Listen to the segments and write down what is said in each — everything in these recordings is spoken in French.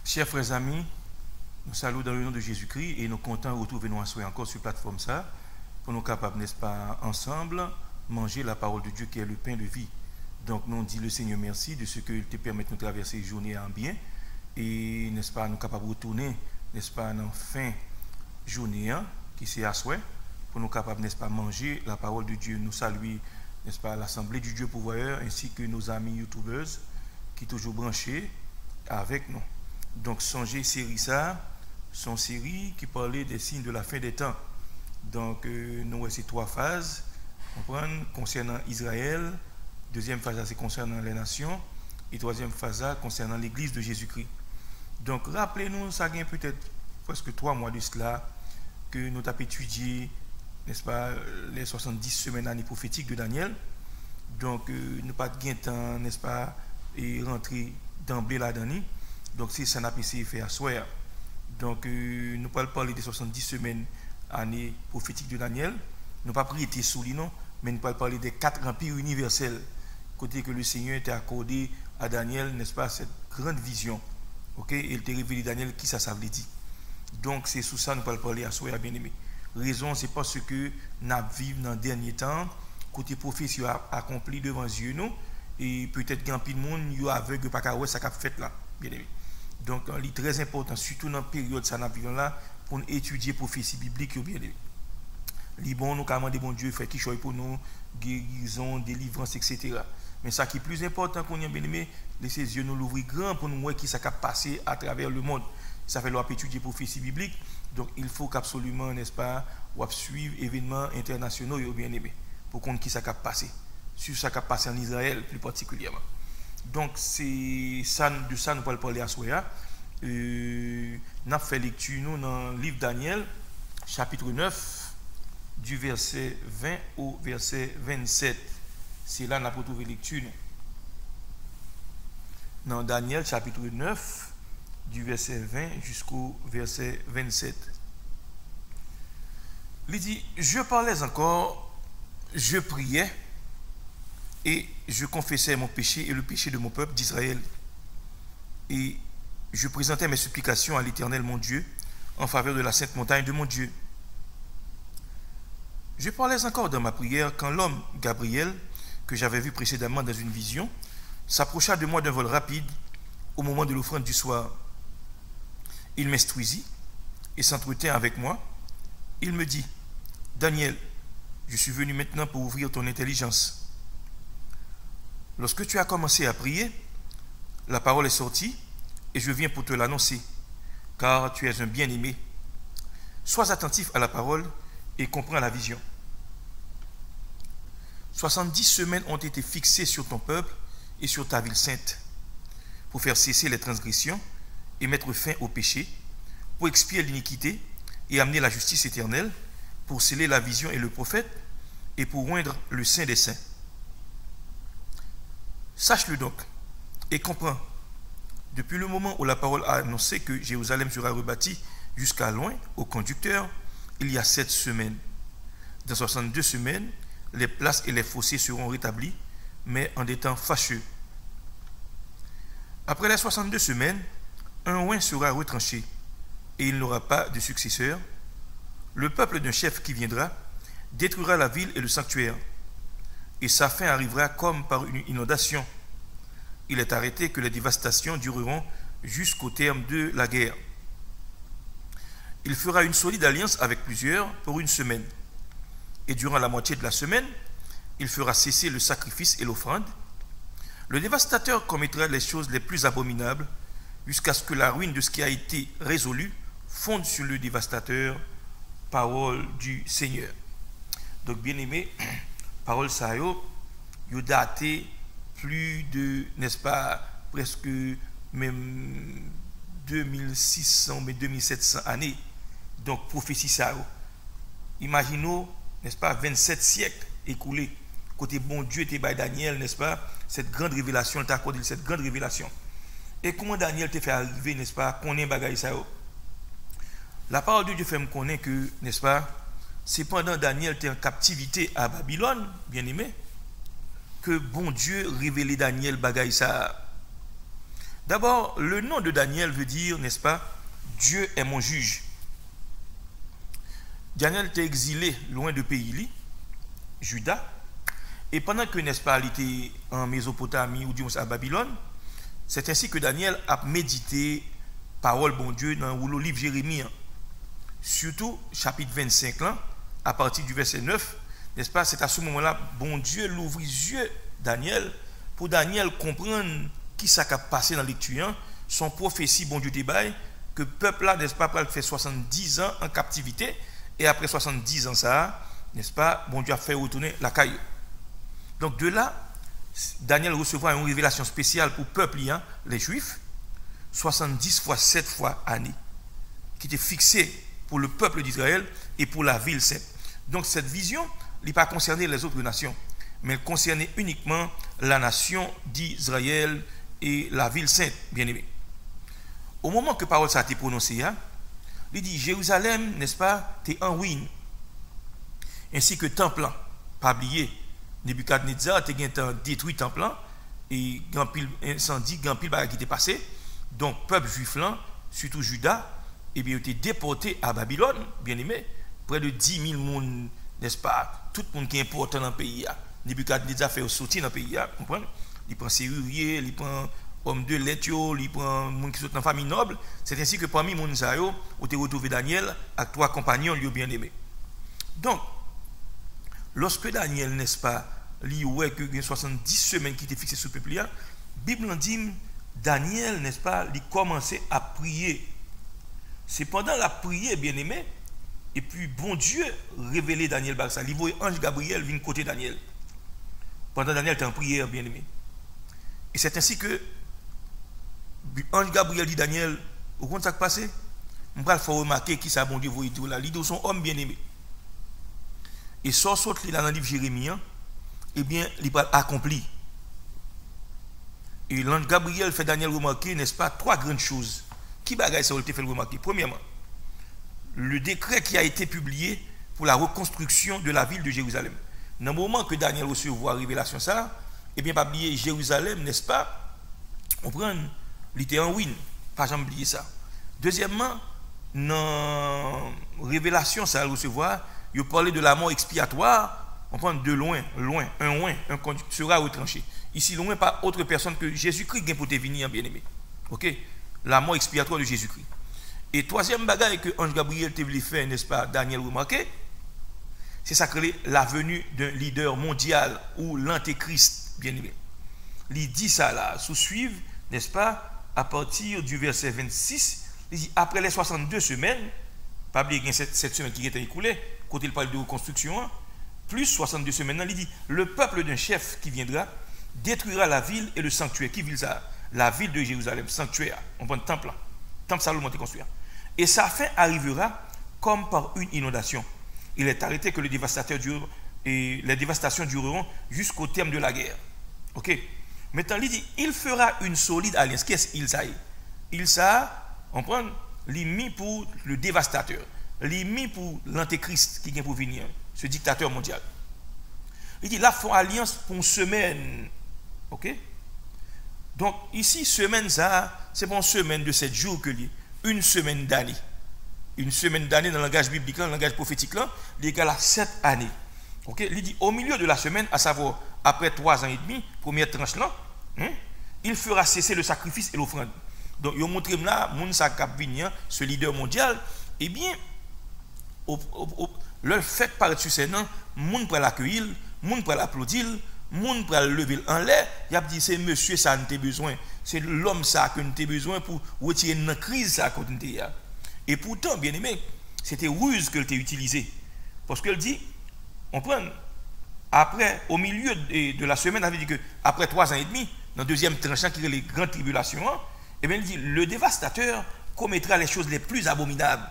Chers frères et amis, nous saluons dans le nom de Jésus-Christ et nous sommes contents de retrouver nous encore sur la plateforme ça pour nous capables, n'est-ce pas, ensemble, manger la parole de Dieu qui est le pain de vie. Donc nous disons le Seigneur merci de ce qu'il te permet de nous traverser la journée en bien et, n'est-ce pas, nous sommes capables de retourner, n'est-ce pas, en fin journée qui s'est à souhait pour nous capables, n'est-ce pas, manger la parole de Dieu. Nous saluons, n'est-ce pas, l'Assemblée du Dieu pourvoyeur ainsi que nos amis youtubeuses qui sont toujours branchés avec nous. Donc, songez série ça, son série qui parlait des signes de la fin des temps. Donc, nous avons ces trois phases, concernant Israël, deuxième phase c'est concernant les nations, et troisième phase concernant l'Église de Jésus-Christ. Donc, rappelez-nous, ça vient peut-être presque 3 mois de cela, que nous avons étudié, n'est-ce pas, les 70 semaines années prophétiques de Daniel. Donc, nous pas de temps, n'est-ce pas, et rentrer d'emblée là-dedans. Donc, c'est ça qu'on a essayé de faire à soir. Donc, nous allons parler des 70 semaines années prophétiques de Daniel. Nous ne pas prêter sous lui, non, mais nous allons parler des 4 empires universels, côté que le Seigneur était accordé à Daniel, n'est-ce pas, cette grande vision. Ok, et il t'a révélé Daniel qui ça veut dire. Donc, c'est sous ça que nous allons parler à soir, bien aimé. Raison, c'est parce que nous vivons dans le dernier temps, côté prophétie accompli devant Dieu, nous, et peut-être qu'un peu de monde est aveugle, pas qu'à ça qu'a fait là, bien aimé. Donc, c'est très important, surtout dans la période là, pour étudier la prophétie biblique. Les bons, nous avons demandé bon Dieu, fait qu'il choisit pour nous, guérison, délivrance, etc. Mais ça qui est plus important qu'on y bien aimé, laissez les yeux nous l'ouvrir grand pour nous voir qui ça a passé à travers le monde. Ça fait l'on étudier la prophétie biblique. Donc, il faut qu'absolument, n'est-ce pas, on suivre les événements internationaux, bien aimé, pour qu'on qui ça a passé. Sur ça qui a passé en Israël, plus particulièrement. Donc, c'est ça, de ça nous allons parler à Soya. Nous avons fait lecture nous, dans le livre Daniel, chapitre 9, du verset 20 au verset 27. C'est là que nous avons trouvé lecture. Dans Daniel, chapitre 9, du verset 20 jusqu'au verset 27. Il dit, je parlais encore, je priais, et je confessais mon péché et le péché de mon peuple d'Israël. Et je présentais mes supplications à l'Éternel mon Dieu en faveur de la sainte montagne de mon Dieu. Je parlais encore dans ma prière quand l'homme Gabriel, que j'avais vu précédemment dans une vision, s'approcha de moi d'un vol rapide au moment de l'offrande du soir. Il m'instruisit et s'entretint avec moi. Il me dit, Daniel, je suis venu maintenant pour ouvrir ton intelligence. Lorsque tu as commencé à prier, la parole est sortie et je viens pour te l'annoncer, car tu es un bien-aimé. Sois attentif à la parole et comprends la vision. 70 semaines ont été fixées sur ton peuple et sur ta ville sainte, pour faire cesser les transgressions et mettre fin au péché, pour expier l'iniquité et amener la justice éternelle, pour sceller la vision et le prophète, et pour oindre le saint des saints. Sache-le donc et comprends. Depuis le moment où la parole a annoncé que Jérusalem sera rebâtie jusqu'à loin, au conducteur, il y a 7 semaines. Dans 62 semaines, les places et les fossés seront rétablis, mais en des temps fâcheux. Après les 62 semaines, un roi sera retranché, et il n'aura pas de successeur. Le peuple d'un chef qui viendra détruira la ville et le sanctuaire, et sa fin arrivera comme par une inondation. Il est arrêté que les dévastations dureront jusqu'au terme de la guerre. Il fera une solide alliance avec plusieurs pour une semaine. Et durant la moitié de la semaine, il fera cesser le sacrifice et l'offrande. Le dévastateur commettra les choses les plus abominables jusqu'à ce que la ruine de ce qui a été résolu fonde sur le dévastateur, parole du Seigneur. Donc, bien aimé, parole ça yo daté plus de, n'est-ce pas, presque même 2600, mais 2700 années. Donc, prophétie ça yo. Imaginons, n'est-ce pas, 27 siècles écoulés. Côté bon Dieu était by Daniel, n'est-ce pas, cette grande révélation, il t'a accordé cette grande révélation. Et comment Daniel t'a fait arriver, n'est-ce pas, qu'on ait bagaille ça yo? La parole de Dieu fait me connaître que, n'est-ce pas, c'est pendant Daniel était en captivité à Babylone, bien aimé, que bon Dieu révélait Daniel bagaille ça. D'abord, le nom de Daniel veut dire, n'est-ce pas, Dieu est mon juge. Daniel était exilé loin de pays, Juda, et pendant que, n'est-ce pas, il était en Mésopotamie ou du moins à Babylone, c'est ainsi que Daniel a médité parole bon Dieu dans le livre Jérémie, surtout chapitre 25 là, à partir du verset 9, n'est-ce pas, c'est à ce moment-là bon Dieu l'ouvrit les yeux Daniel pour Daniel comprendre qui ça a passé dans lecture, son prophétie bon Dieu débaille que le peuple là, n'est-ce pas, fait 70 ans en captivité et après 70 ans ça, n'est-ce pas, bon Dieu a fait retourner la caille. Donc de là, Daniel recevra une révélation spéciale pour le peuple, les Juifs, 70 fois 7 fois année, qui était fixée pour le peuple d'Israël et pour la ville sainte. Donc cette vision n'est pas concernée les autres nations, mais elle concernait uniquement la nation d'Israël et la ville sainte, bien aimé. Au moment que parole ça a été prononcée, il dit Jérusalem, n'est-ce pas, t'es en ruine, ainsi que temple, pas oublié. Nebuchadnezzar était détruit temple et grand pile incendie, grand pile bagarre qui était passé. Donc peuple juif là, surtout Juda, et bien était déporté à Babylone, bien aimé, près de 10 000 personnes, n'est-ce pas, tout le monde qui est important dans le pays. Nebuchadnezzar fait sortir dans le pays, comprenez? Il prend serrurier, il prend homme de l'étio, il prend monde qui sont dans la famille noble. C'est ainsi que parmi les gens, on a retrouvé Daniel avec 3 compagnons, lui bien aimé. Donc lorsque Daniel, n'est-ce pas, lui ouais que 70 semaines qui étaient fixées sur le peuple, la Bible dit Daniel, n'est-ce pas, il commençait à prier. C'est pendant la prière, bien aimé, et puis bon Dieu révélait Daniel Barça. Il voit ange Gabriel venir côté Daniel. Pendant Daniel était en prière, bien aimé. Et c'est ainsi que ange Gabriel dit Daniel, au compte ça qui passé, on va faire remarquer qui ça bon Dieu voit tout là. Il dit son homme bien aimé. Et saute dans le livre Jérémie, eh bien, il va accompli. Et l'ange Gabriel fait Daniel remarquer, n'est-ce pas, 3 grandes choses. Qui bagaille ça a été fait remarquer? Premièrement, le décret qui a été publié pour la reconstruction de la ville de Jérusalem. Dans le moment que Daniel recevra la révélation ça, eh bien, pas oublier Jérusalem, n'est-ce pas? On prend, il était en ruine. Pas jamais oublier ça. Deuxièmement, dans la révélation ça a recevoir, il parlait de la mort expiatoire. On prend de loin, un conduit sera retranché. Ici, loin, pas autre personne que Jésus-Christ qui est pour te venir, bien aimé. Ok? La mort expiatoire de Jésus-Christ. Et troisième bagaille que Ange Gabriel te voulait faire, n'est-ce pas, Daniel remarqué, c'est ça que la venue d'un leader mondial ou l'antéchrist, bien aimé. Il dit ça là, sous-suivre, n'est-ce pas, à partir du verset 26, il dit après les 62 semaines, pas oublier cette semaine qui était écoulée, côté il parle de reconstruction, plus 62 semaines, il dit le peuple d'un chef qui viendra détruira la ville et le sanctuaire. Qui ville ça? La ville de Jérusalem, sanctuaire. On prend le temple Salomon est construit. Et sa fin arrivera comme par une inondation. Il est arrêté que les dévastations dureront jusqu'au terme de la guerre. Ok? Maintenant, il dit il fera une solide alliance. Qu'est-ce qu'il ça? Il ça, on prend l'imi pour le dévastateur, l'imi pour l'antéchrist qui vient pour venir, ce dictateur mondial. Il dit là, font alliance pour une semaine. Ok? Donc, ici, semaine, ça, c'est pour une semaine de 7 jours que lui, une semaine d'année. Une semaine d'année dans le langage biblique, dans le langage prophétique, là, il égale à 7 années. Ok? Il dit au milieu de la semaine, à savoir après 3 ans et demi, première tranche là, il fera cesser le sacrifice et l'offrande. Donc, il montre là, Mounsa Kapvinien, ce leader mondial, eh bien, le fait paraître sur ces noms, moun pour l'accueillir, monde pour l'applaudir, monde pour le lever en l'air, il a dit c'est monsieur ça nous avons besoin, c'est l'homme ça que nous avons besoin pour retirer une crise ça que nous avons. Et pourtant, bien aimé, c'était ruse qu'elle t'a utilisé. Parce qu'elle dit, on prend, après, au milieu de la semaine, elle avait dit que après 3 ans et demi, dans le deuxième tranchant qui est les grandes tribulations, et bien elle dit, le dévastateur commettra les choses les plus abominables.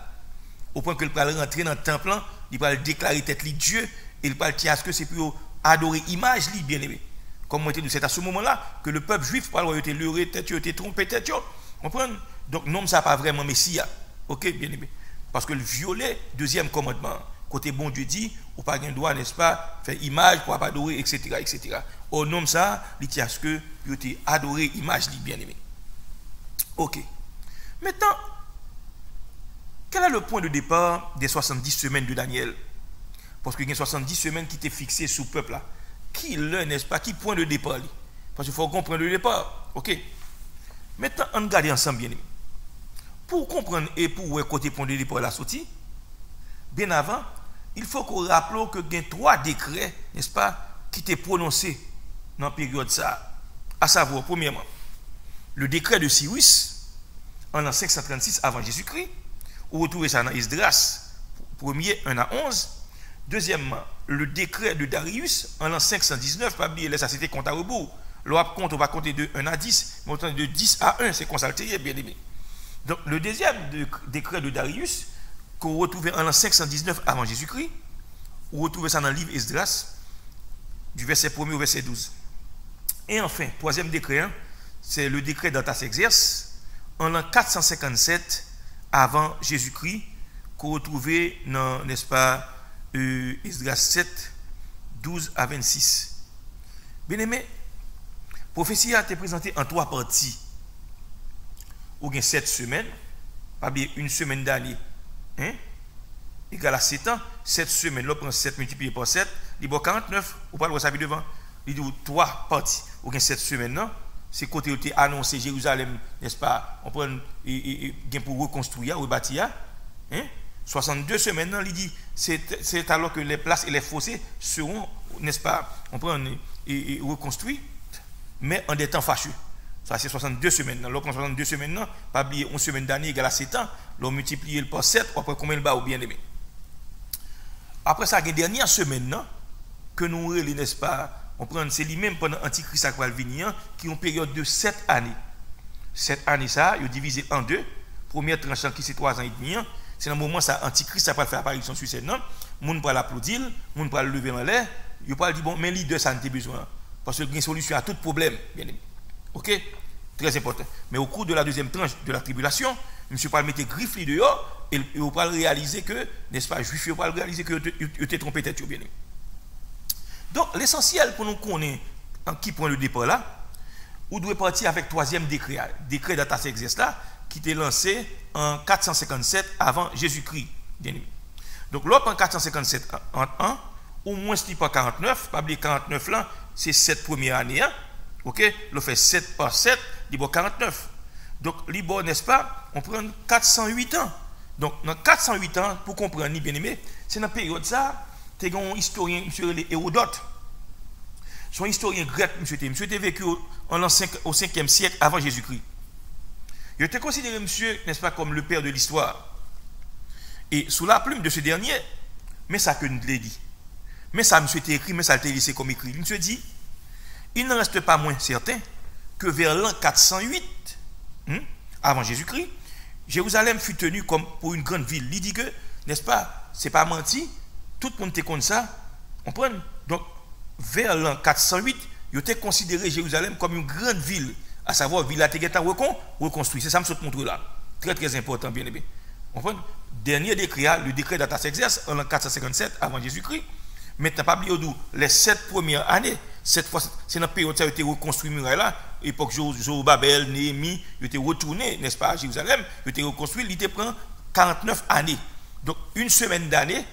Au point qu'elle va rentrer dans le temple, il va déclarer tête li Dieu, et il va dire à ce que c'est pour adorer image li, bien aimé. Comme moi, c'est à ce moment-là que le peuple juif va être leurré, tête, été trompé, tête. Comprendre? Donc, non, ça n'a pas vraiment Messia. Ok, bien aimé. Parce que le violet, deuxième commandement, côté bon Dieu dit, ou pas un droit, n'est-ce pas, faire image pour pas adorer, etc., etc. Au nom de ça, il dit à ce que vous avez adoré image, bien aimé. Ok. Maintenant, quel est le point de départ des 70 semaines de Daniel? Parce qu'il y a 70 semaines qui étaient fixées sous le peuple là. Qui le, n'est-ce pas, qui point de départ? Parce qu'il faut comprendre le départ. Ok. Maintenant, on regarde ensemble, bien aimé. Pour comprendre et pour voir côté point de départ la sortie, bien avant, il faut qu'on rappelle que il y a 3 décrets, n'est-ce pas, qui étaient prononcés dans la période ça. À savoir, premièrement, le décret de Cyrus en l'an 536 avant Jésus-Christ. Vous retrouvez ça dans Esdras, 1er 1 à 11. Deuxièmement, le décret de Darius en l'an 519, pas oublier, ça c'était compte à rebours. L'on compte, on va compter de 1 à 10, mais de 10 à 1, c'est consulté, bien aimé. Donc, le deuxième décret de Darius, qu'on retrouve en l'an 519 avant Jésus-Christ, vous retrouvez ça dans le livre Esdras, du verset 1er au verset 12. Et enfin, troisième décret, c'est le décret d'Artaxerxès, en l'an 457 avant Jésus-Christ, qu'on retrouve dans, n'est-ce pas, Esdras 7, 12 à 26. Bien aimé, prophétie a été présentée en 3 parties. Ou bien 7 semaines, pas bien une semaine d'année, hein, égal à 7 ans, 7 semaines, l'on prend 7 multiplié par 7, il y a 49, ou pas le savoir devant, il dit 3 parties, ou bien 7 semaines, non, c'est côté où tu annoncé Jérusalem, n'est-ce pas, on prend pour reconstruire, rebâtir, hein, 62 semaines, non, il dit, c'est alors que les places et les fossés seront, n'est-ce pas, on prend reconstruits, mais en des temps fâcheux. Ça, c'est 62 semaines. L'on prend 62 semaines, pas oublier 11 semaines d'année égale à 7 ans. L'on multiplie par 7, après combien il va ou bien aimé. Après ça, il y a une dernière semaine, que nous, n'est-ce pas, on prend, c'est lui-même pendant Antichrist qui va venir, qui ont une période de 7 années. 7 années, ça, ils ont divisé en 2. Première tranche qui c'est 3 ans et demi. C'est dans le moment où ça, Antichrist, ça va faire apparition sur scène. Le monde va l'applaudir, le monde va le lever en l'air. Il va dire, bon, mais leader, ça n'a pas besoin. Parce qu'il y a une solution à tout problème, bien aimé. Ok? Très important. Mais au cours de la deuxième tranche de la tribulation, monsieur pas mettre griffe dehors et vous pas réaliser que, n'est-ce pas, juif, vous pas réaliser que vous êtes trompé tête bien. Donc l'essentiel pour nous connaître en qui point le départ là, vous devez partir avec 3e décret d'Artaxerxès là, qui était lancé en 457 avant Jésus-Christ. Bien aimé. Donc l'autre en 457 en 1, au moins ce n'est pas 49, pas oublier 49 là, c'est 7 premières années. Hein? Ok, le fait 7 par 7, il y a 49. Donc, l'Ibo, n'est-ce pas, on prend 408 ans. Donc, dans 408 ans, pour comprendre, bien aimé, c'est dans la période ça, tu as un historien, M. Hérodote. Son historien grec, M. était vécu au 5e siècle avant Jésus-Christ. Il était considéré, monsieur, n'est-ce pas, comme le père de l'histoire. Et sous la plume de ce dernier, mais ça que nous l'ai dit. Mais ça, monsieur, était écrit, mais ça a été laissé comme écrit. Monsieur dit, il n'en reste pas moins certain que vers l'an 408, avant Jésus-Christ, Jérusalem fut tenue comme pour une grande ville. Il dit que, n'est-ce pas, c'est pas menti, tout le monde était comme ça, on prend. Donc, vers l'an 408, il était considéré Jérusalem comme une grande ville, à savoir, ville à Tegeta reconstruite. C'est ça, je montre là. Très, très important, bien aimé. On prend. Dernier décret, le décret d'Artaxerxès, en l'an 457, avant Jésus-Christ. Maintenant, pas oublier les 7 premières années, cette fois, c'est dans la période où ça a été reconstruit, là, époque Zorobabel, Néhémie, il était retourné, n'est-ce pas, à Jérusalem, il était reconstruit, il était pris 49 années. Donc, une semaine d'année,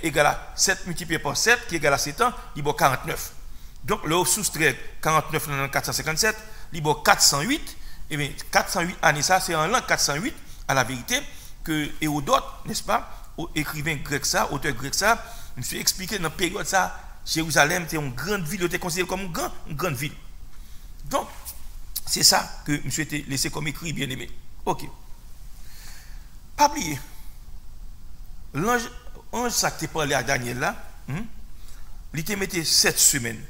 égale à 7 multiplié par 7, qui égale à 7 ans, il y a 49. Donc, le soustrait 49 dans 457, il y a 408, et bien, 408 années, ça, c'est en l'an 408, à la vérité, que Hérodote, n'est-ce pas, écrivain grec ça, auteur grec ça, je me suis expliqué dans la période ça, Jérusalem était une grande ville, était considérée comme une grande ville. Donc, c'est ça que je souhaitais laisser comme écrit, bien aimé. Ok. Pas oublier. L'ange, ça qui t'a parlé à Daniel là, il t'a mis 7 semaines.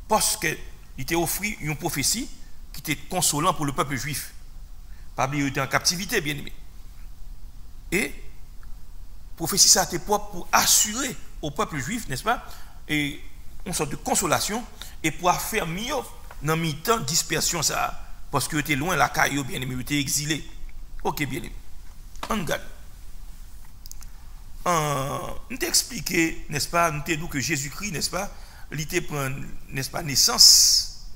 Parce qu'il t'a offert une prophétie qui était consolant pour le peuple juif. Pas oublier, il était en captivité, bien aimé. Et prophétie ça était propre pour assurer au peuple juif, n'est-ce pas, et une sorte de consolation et pour faire mieux dans mi-temps dispersion ça parce que était loin la caillou bien aimé, était exilé. OK bien aimé. On regarde. Nous t'expliquer, n'est-ce pas, nous t'ai dit que Jésus-Christ, n'est-ce pas, il était prend, n'est-ce pas, naissance.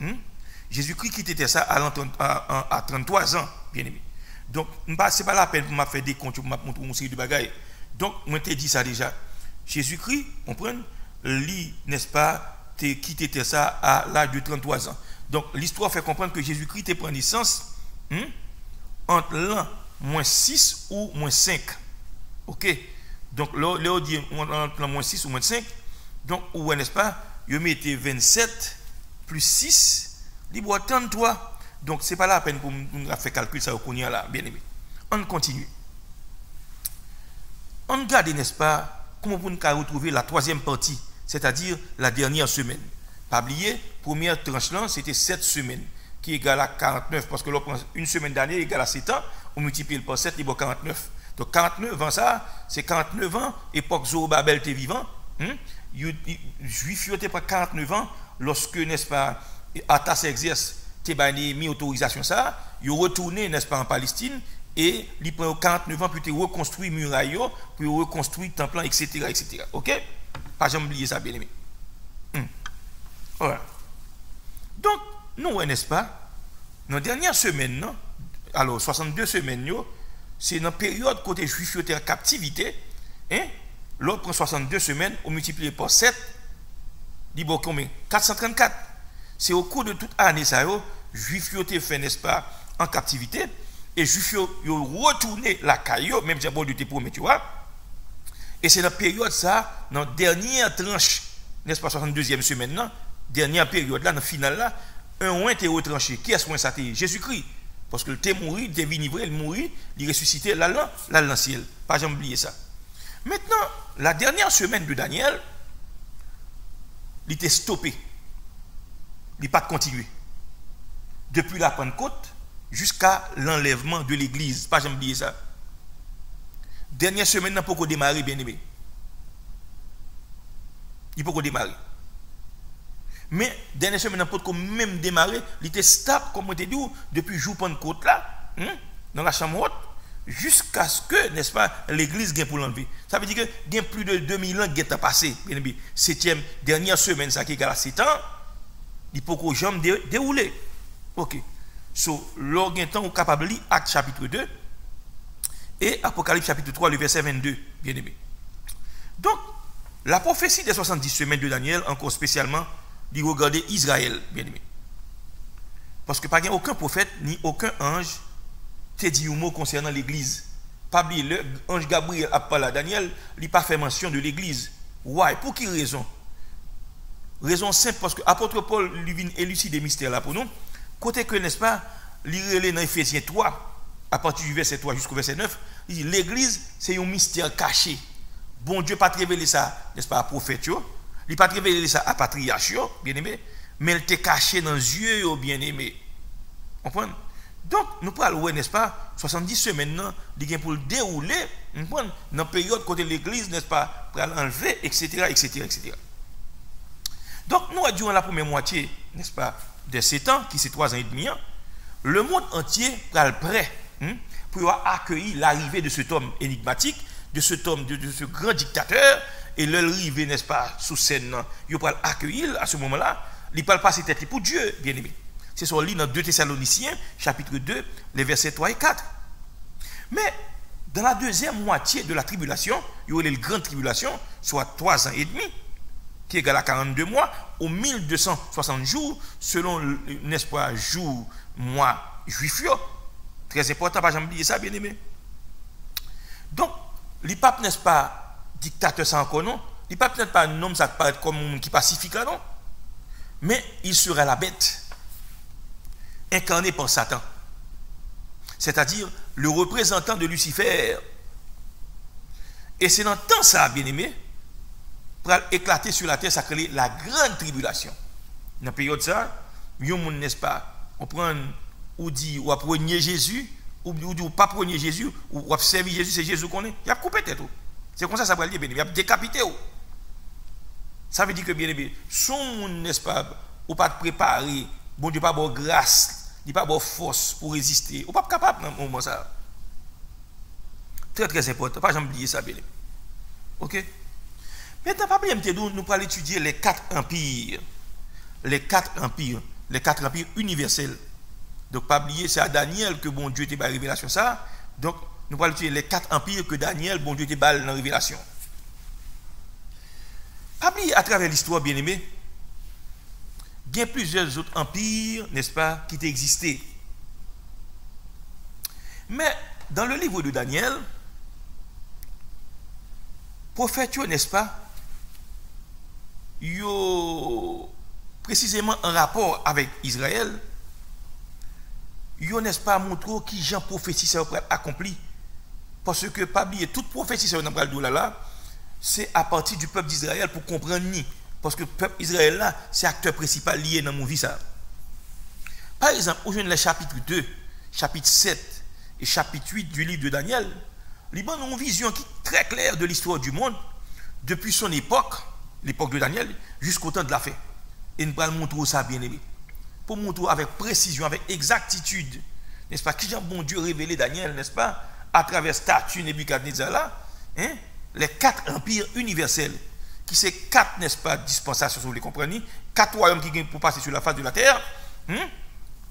Jésus-Christ qui était ça à 33 ans, bien aimé. Donc, c'est pas la peine pour m'a faire des comptes, pour m'a montrer une série de bagailles. Donc, moi t'ai dit ça déjà. Jésus-Christ, on prend, lui, n'est-ce pas, qui était ça à l'âge de 33 ans. Donc, l'histoire fait comprendre que Jésus-Christ était pris naissance entre l'an -6 ou -5. OK? Donc, là, on dit entre l'an -6 ou -5. Donc, où n'est-ce pas, il mettait 27 plus 6, il boit 33. Donc, ce n'est pas la peine pour nous faire calcul, ça au là, bien aimé. On continue. On regarde, n'est-ce pas, comment on peut retrouver la troisième partie, c'est-à-dire la dernière semaine. Pas oublier, première tranche là, c'était 7 semaines, qui est égal à 49, parce que là, une semaine d'année égale à 7 ans, on multiplie par 7, il y a 49. Donc 49 ans, ça, c'est 49 ans, époque Zorobabel était vivant. Juif, il était pas 49 ans, lorsque, n'est-ce pas, Artaxerxès était mis autorisation ça, il retourné, n'est-ce pas, en Palestine, et il prend 49 ans pour reconstruire muraille, pour reconstruire temple, etc., etc. OK? Pas jamais oublier ça, bien aimé. Voilà. Donc, nous, n'est-ce pas, dans la dernière semaine, non? Alors 62 semaines, c'est dans la période côté juif était en captivité, l'autre prend 62 semaines, on multiplie par 7, il y a combien? 434. C'est au cours de toute année, ça, juif était fait, n'est-ce pas, en captivité, et juif ont retourné la caillou, même si bon Dieu te promet, tu vois. Et c'est dans la période, ça, dans la dernière tranche, n'est-ce pas, 62e semaine, non? Dernière période, là, dans le final, là, un oint était retranché. Qui est-ce que ça était? Jésus-Christ. Parce que le thé mourit, il devait vivre, il mourit, il ressuscité, là, dans le ciel. Pas jamais oublier ça. Maintenant, la dernière semaine de Daniel, il était stoppé. Il n'a pas continué. Depuis la Pentecôte jusqu'à l'enlèvement de l'église. Pas jamais oublier ça. Dernière semaine, il n'a pas démarré, bien aimé. Il n'a pas démarré. Mais dernière semaine, il n'a pas même démarré. Il était stable, comme on te dit, depuis le jour Pentecôte là, dans la chambre haute, jusqu'à ce que, n'est-ce pas, l'église gagne pour l'enlever. Ça veut dire que il y a plus de 2000 ans qui est passé. Bien aimé. 7e, dernière semaine, ça qui est égal à 7 ans, il faut que jamais dérouler. OK. So, l'organtant est capable de lire Acte chapitre 2 et Apocalypse chapitre 3, le verset 22, bien aimé. Donc, la prophétie des 70 semaines de Daniel, encore spécialement, dit regarder Israël, bien aimé. Parce que pas aucun prophète ni aucun ange t'a dit un mot concernant l'église. Pas oublier, le ange Gabriel a parlé à Daniel, il n'a pas fait mention de l'église. Why? Pour quelle raison? Raison simple, parce que l'apôtre Paul lui vient élucider des mystères là pour nous. Côté que, n'est-ce pas, lire dans Ephésiens 3, à partir du verset 3 jusqu'au verset 9, il dit l'église, c'est un mystère caché. Bon Dieu n'a pas révélé ça, n'est-ce pas, à prophète, il n'a pas révélé ça à patriarche, bien aimé, mais il était caché dans les yeux, bien aimé. Comprenez? Donc, nous parlons, n'est-ce pas, 70 semaines, il pour le dérouler, dans la période côté l'église, n'est-ce pas, pour l'enlever, etc., etc., etc. Donc, nous, durant la première moitié, n'est-ce pas, de 7 ans, qui c'est 3 ans et demi, le monde entier est prêt pour accueillir l'arrivée de cet homme énigmatique, de cet homme, de ce grand dictateur, et l'arrivée, n'est-ce pas, sous scène, il va accueillir à ce moment-là, il ne parle pas ses têtes pour Dieu, bien aimé. C'est sur lit dans 2 Thessaloniciens, chapitre 2, les versets 3 et 4. Mais, dans la deuxième moitié de la tribulation, il y aura la grande tribulation, soit 3 ans et demi, qui est égal à 42 mois, aux 1260 jours, selon, n'est-ce pas, jour, mois, juif. Très important, pas jamais oublier ça, bien aimé. Donc, les papes, n'est-ce pas, dictateur sans encore non, Il pas peut-être pas un homme, ça paraît comme un qui pacifique là, non? Mais il sera la bête, incarné par Satan. C'est-à-dire le représentant de Lucifer. Et c'est dans le temps ça, bien-aimé, pour éclater sur la terre, ça crée la grande tribulation. Dans la période ça, il n'est-ce pas, on prend ou dit ou après Jésus, ou pas prendre Jésus, ou servir Jésus, c'est Jésus qu'on est. Il a coupé tête. C'est comme ça va dire, bien-aimé. Il a décapité. Ça veut dire que, bien-aimé, son monde, n'est-ce pas, ou pas te préparer, bon Dieu, pas avoir grâce, il pas avoir force pour résister, ou pas capable dans ce moment ça. Très très important, pas jamais oublier ça, bien-aimé. Ok? Maintenant, pas bien, nous allons étudier les 4 empires. Les 4 empires universels. Donc, pas oublier, c'est à Daniel que bon Dieu était dans la révélation ça. Donc, nous allons étudier les 4 empires que Daniel, bon Dieu était dans la révélation. Pas oublier, à travers l'histoire, bien-aimé, il y a plusieurs autres empires, n'est-ce pas, qui ont existé. Mais, dans le livre de Daniel, prophète, n'est-ce pas, yo précisément en rapport avec Israël, yo n'est-ce pas montré qui Jean prophétie ça accompli, parce que pas oublier toute prophétie ça dans le là, c'est à partir du peuple d'Israël pour comprendre ni, parce que le peuple Israël là, c'est acteur principal lié dans mon vie ça. Par exemple, aujourd'hui les chapitre 2, chapitre 7 et chapitre 8 du livre de Daniel, ils ont une vision qui est très claire de l'histoire du monde depuis son époque, l'époque de Daniel, jusqu'au temps de la fin. Et nous allons montrer ça, bien aimé. Pour montrer avec précision, avec exactitude, n'est-ce pas, qui a bon Dieu révélé Daniel, n'est-ce pas, à travers statue Nebuchadnezzar là, hein, les 4 empires universels, qui c'est 4, n'est-ce pas, dispensations, si vous les comprenez, 4 royaumes qui viennent pour passer sur la face de la terre, hein,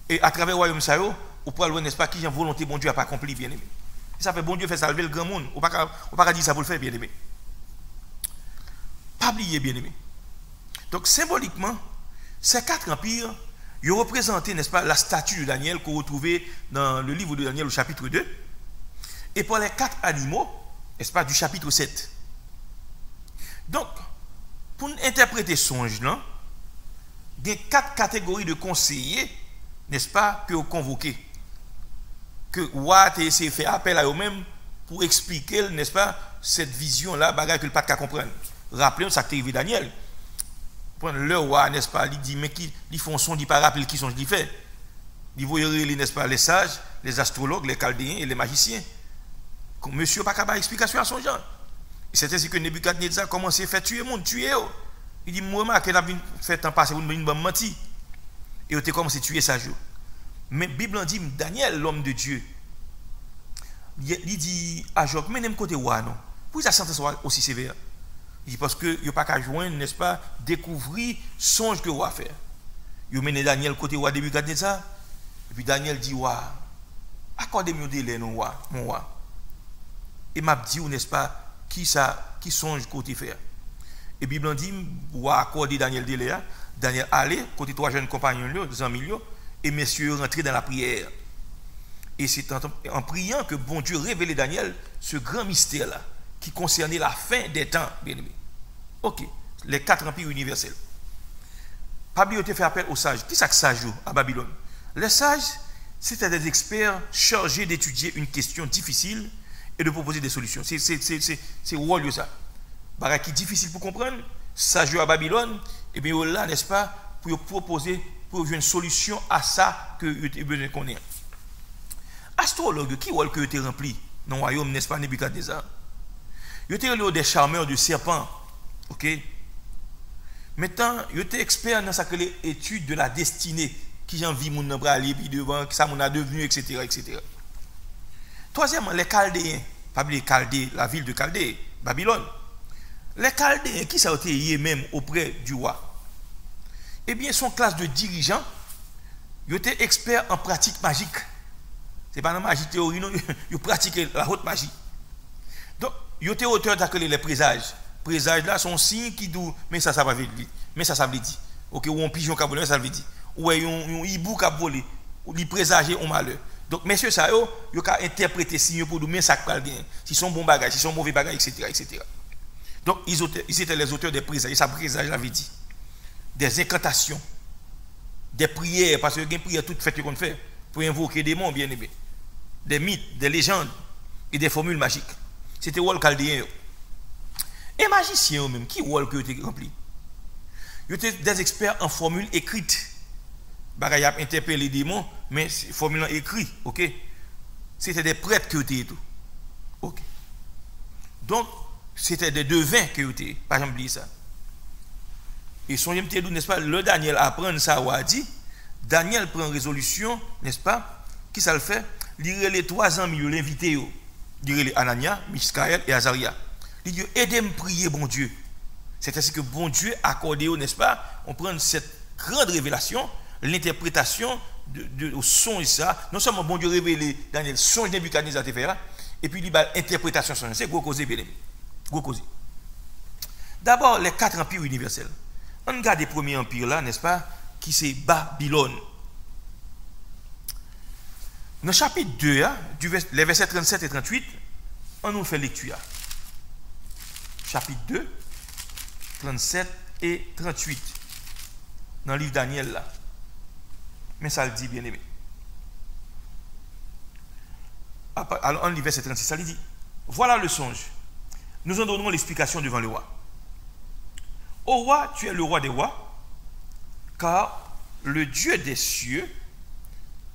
et à travers le royaume ça, on peut aller, n'est-ce pas, qui a volonté, bon Dieu, à pas accompli, bien aimé. Ça fait bon Dieu faire salver le grand monde. On ne peut pas dire ça pour le faire, bien aimé. Pas oublier, bien aimé. Donc, symboliquement, ces 4 empires, ils représentaient, n'est-ce pas, la statue de Daniel qu'on retrouvait dans le livre de Daniel au chapitre 2. Et pour les 4 animaux, n'est-ce pas, du chapitre 7. Donc, pour interpréter ce songe-là, il y a 4 catégories de conseillers, n'est-ce pas, que vous convoquez. Que Watt essaie de faire appel à eux-mêmes pour expliquer, n'est-ce pas, cette vision-là, bagage que le pas qu'à comprendre. Rappelez-vous, ça qui arrivé Daniel. Le roi, n'est-ce pas, il dit, mais ils font son, il ne pas rappeler qui sont, il fait. Il voit, n'est-ce pas, les sages, les astrologues, les chaldéens et les magiciens. Monsieur n'a pas capable d'explication à son genre. C'est ainsi que Nebuchadnezzar a commencé à faire tuer le monde, tuer. Il dit, moi, qu'il a fait temps passer pour une bonne mentir. Et il a commencé à tuer sa jour. Mais la Bible dit, Daniel, l'homme de Dieu, il dit à Job, mais n'aime côté roi, non. Pourquoi sa sentence soit aussi sévère? Il dit, parce qu'il n'y a pas qu'à joindre, n'est-ce pas, découvrir songe que le roi fait. Il mène Daniel côté roi début de ça. Et puis Daniel dit, roi, accordez-moi un délai, non, roi, mon roi. Et m'a dit, n'est-ce pas, qui songe côté faire. Et la Bible dit, roi accordé Daniel délai, Daniel allait, côté 3 jeunes compagnons, 2 amis, et messieurs rentraient dans la prière. Et c'est en priant que bon Dieu révélait Daniel ce grand mystère-là, qui concernait la fin des temps, bien aimé. Ok, les 4 empires universels. Pablo te fait appel aux sages. Qui c'est que sage à Babylone? Les sages, c'était des experts chargés d'étudier une question difficile et de proposer des solutions. C'est rôle ça. Barra qui est difficile pour comprendre, sage à Babylone, et bien là, n'est-ce pas, pour proposer pour une solution à ça que vous avez besoin de connaître. Astrologue, qui est-ce que vous avez rempli dans le royaume, n'est-ce pas, Nebuchadnezzar? Vous avez des charmeurs de serpents. Ok? Maintenant, vous êtes expert dans l'étude de la destinée, qui j'en vis mon nombre à aller, puis devant, qui ça m'en a devenu, etc., etc. Troisièmement, les Chaldéens, pas les Chaldées, la ville de Chaldée, Babylone. Les Chaldéens, qui ça a été même auprès du roi? Eh bien, son classe de dirigeants, ils étaient experts en pratique magique. Ce n'est pas dans la magie théorie, non, ils pratiquaient la haute magie. Donc, ils étaient auteurs d'accueillir les présages. Les présages là sont signes qui disent, mais ça va vite, mais ça veut dire. Ok, ou un pigeon qui a volé, ça veut dire. Ou un hibou qui a volé, ou les présages ont malheur. Donc, messieurs, ça, ils ont interprété signes pour nous, mais ça va bien. Si sont bons bagages, si sont mauvais bagages, etc., etc. Donc, ils étaient les auteurs des présages. Ça présage, j'avais dit. Des incantations, des prières, parce que il y a des prières toutes faites qu'on fait pour invoquer des démons, bien aimés. Des mythes, des légendes et des formules magiques. C'était Wall Chaldéen. Et magiciens eux-mêmes, qui Wall que était rempli? Ils étaient des experts en formules écrites. Ils ont interpellé les démons, mais formules écrites, ok? C'était des prêtres qui étaient tout. Ok. Donc, c'était des devins qui étaient, par exemple, ça. Et son n'est-ce pas, le Daniel apprend ça, ou a dit, Daniel prend résolution, n'est-ce pas, qui ça le fait? Lire les 3 ans, il l'invité, lire les Anania, Michaël et Azaria. Il dit, aidez-moi prier, bon Dieu. C'est ainsi que bon Dieu a accordé, n'est-ce pas, on prend cette grande révélation, l'interprétation au songe, ça, non seulement bon Dieu révélé Daniel, songe Nebuchadnezzar te faire, et puis l'interprétation songe, c'est gros causé, bien aimé. Gros causé. D'abord, les 4 empires universels. On regarde le premier empire là, n'est-ce pas, qui c'est Babylone. Dans le chapitre 2, les versets 37 et 38, on nous fait lecture. Chapitre 2, 37 et 38. Dans le livre Daniel là. Mais ça le dit, bien aimé. Alors, on lit verset 36, ça lui dit, voilà le songe. Nous en donnons l'explication devant le roi. Ô roi, tu es le roi des rois, car le Dieu des cieux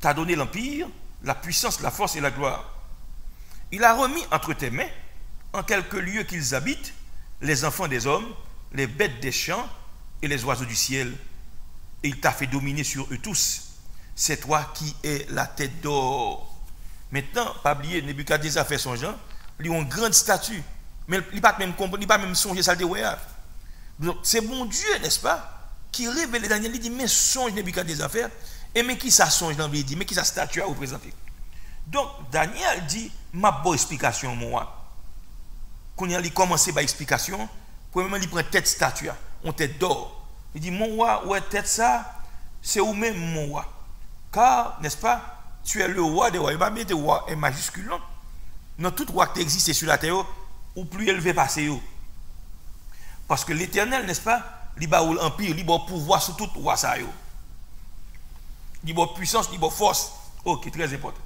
t'a donné l'empire, la puissance, la force et la gloire. Il a remis entre tes mains, en quelques lieux qu'ils habitent, les enfants des hommes, les bêtes des champs et les oiseaux du ciel. Et il t'a fait dominer sur eux tous. C'est toi qui es la tête d'or. Maintenant, pas oublier, Nebuchadnezzar fait son genre, il a une grande statue, mais il n'a pas même comprendre, il n'a pas même songé ça de ouais. C'est mon Dieu, n'est-ce pas, qui révèle Daniel, il dit, mais songe Nebuchadnezzar faire, et mais qui ça songe dans le dit, mais qui ça statue à représenter. Donc, Daniel dit, ma bonne explication, moi. Quand il commence par explication, premièrement, il prend tête statue, on tête d'or. Il dit, mon roi, ouais, tête ça, c'est où même mon roi. Car, n'est-ce pas, tu es le roi des rois. Il va mettre roi en majuscule, non? Non, tout roi qui existe sur la terre, ou plus élevé passer. Parce que l'Éternel, n'est-ce pas, il a l'empire, il a pouvoir sur tout roi ça. Il a puissance, il a force. Ok, très important.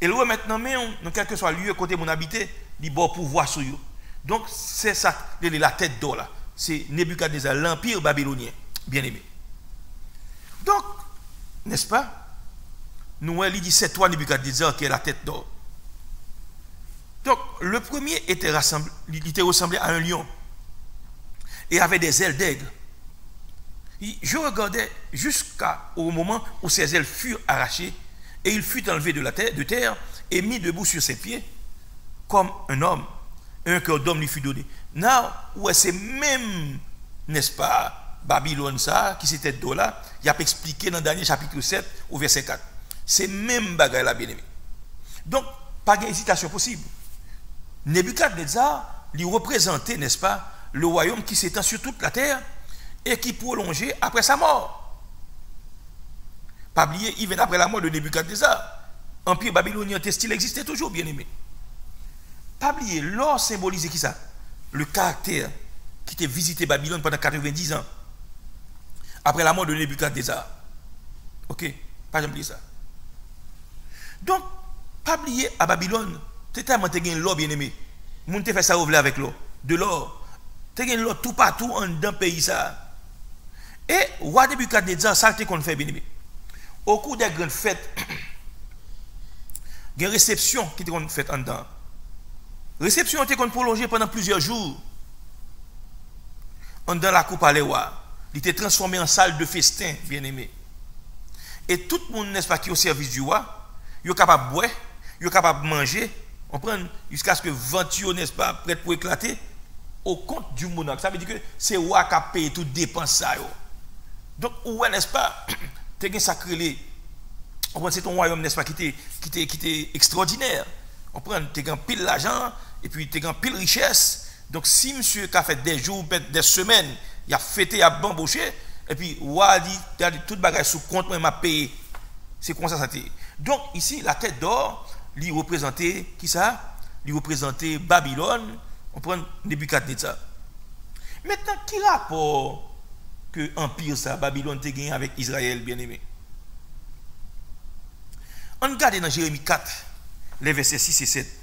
Et le roi maintenant, mais dans quel que soit le lieu côté mon habité, il a pouvoir sur eux. Donc, c'est ça, la tête d'or là. C'est Nebuchadnezzar, l'empire babylonien. Bien aimé. Donc, n'est-ce pas? Nous, il dit, c'est toi, Nebuchadnezzar, qui est la tête d'or. Donc, le premier était ressemblé à un lion et avait des ailes d'aigle. Je regardais jusqu'au moment où ses ailes furent arrachées et il fut enlevé de terre et mis debout sur ses pieds comme un homme. Un cœur d'homme lui fut donné. Now, ouais, c'est même, n'est-ce pas, Babylone, ça, qui c'était d'eau là, il a expliqué dans le dernier chapitre 7 au verset 4. C'est même bagaille là, bien aimé. Donc, pas d'hésitation possible. Nebuchadnezzar lui représentait, n'est-ce pas, le royaume qui s'étend sur toute la terre et qui prolongeait après sa mort. Pas oublier, il vient après la mort de Nebuchadnezzar. Empire babylonien textile existait toujours, bien aimé. Pas oublier, l'or symbolisait qui ça? Le caractère qui était visité Babylone pendant 90 ans. Après la mort de Nebuchadnezzar. Ok? Pas oublier ça. Donc, pas oublier à Babylone, tu as tellement l'or, bien aimé. Moun te fait ça ouvrir avec l'or. De l'or. Tu as l'or tout partout dans le pays. Ça. Et, roi Nebuchadnezzar, ça te qu'on fait, bien aimé. Au cours des grandes fêtes, il y a une réception qui était faite en dedans. Réception était prolongée pendant plusieurs jours. En dans la coupe à l'Ewa. Il était transformé en salle de festin, bien aimé. Et tout le monde, n'est-ce pas, qui est au service du roi, il est capable de boire, il est capable de manger, on prend jusqu'à ce que venture, n'est-ce pas, prêt pour éclater, au compte du monarque. Ça veut dire que c'est le roi qui a payé toutes dépenses. Ça. Donc, ouais, n'est-ce pas, tu as sacré. C'est ton royaume, n'est-ce pas, qui était extraordinaire. On prend, tu as pile l'argent, et puis tu as pile richesse. Donc, si monsieur qui a fait des jours, des semaines, il a fêté, il a bambouché, et puis, roi dit, toute bagage sous compte, moi, il m'a payé. C'est comme ça, ça t'est. Donc, ici, la tête d'or, lui représentait, qui ça? Lui représentait Babylone, on prend Nebuchadnezzar. Maintenant, qui rapport que l'Empire, ça, Babylone, te gagné avec Israël, bien-aimé? On regarde dans Jérémie 4, les versets 6 et 7.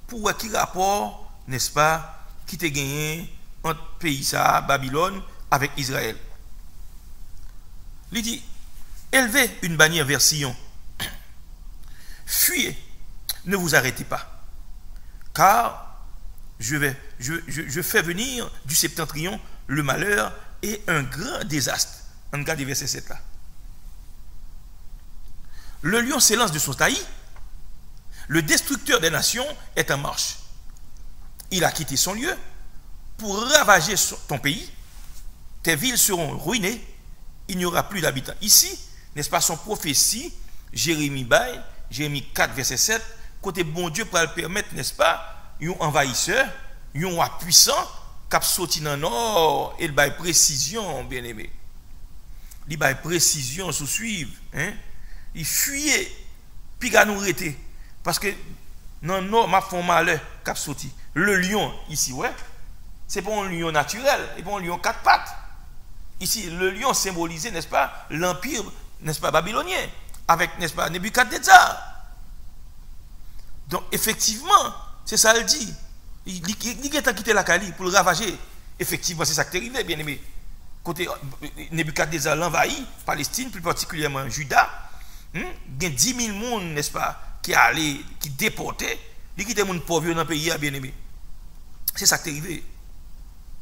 Pour qui rapport, n'est-ce pas, qui te gagné entre pays, ça, Babylone, avec Israël? Il dit, élevez une bannière vers Sion. Fuyez, ne vous arrêtez pas. Car je fais venir du septentrion le malheur et un grand désastre. On regarde le verset 7 là. Le lion s'élance de son taillis. Le destructeur des nations est en marche. Il a quitté son lieu pour ravager ton pays. Tes villes seront ruinées. Il n'y aura plus d'habitants. Ici, n'est-ce pas son prophétie, Jérémie 4, verset 7, côté bon Dieu pour le permettre, n'est-ce pas, un envahisseur, un roi puissant, qui sorti dans le nord, et il bail précision, bien aimé. Il bail précision, sous suivre. Hein? Il fuyait, puis il nous arrêté. Parce que dans le nord, ma font malheur, qui sorti. Le lion, ici, ouais, c'est pas un lion naturel, c'est pas un lion quatre pattes. Ici, le lion symbolisait, n'est-ce pas, l'empire, n'est-ce pas, babylonien, avec, n'est-ce pas, Nebuchadnezzar. Donc, effectivement, c'est ça le dit. Il a quitté la Cali pour le ravager. Effectivement, c'est ça qui est arrivé, bien aimé. Côté Nebuchadnezzar l'envahit, Palestine, plus particulièrement Juda, il y a 10 000 personnes, n'est-ce pas, qui déportaient, qui quittent les gens pauvres dans le pays, bien aimé. C'est ça qui est arrivé.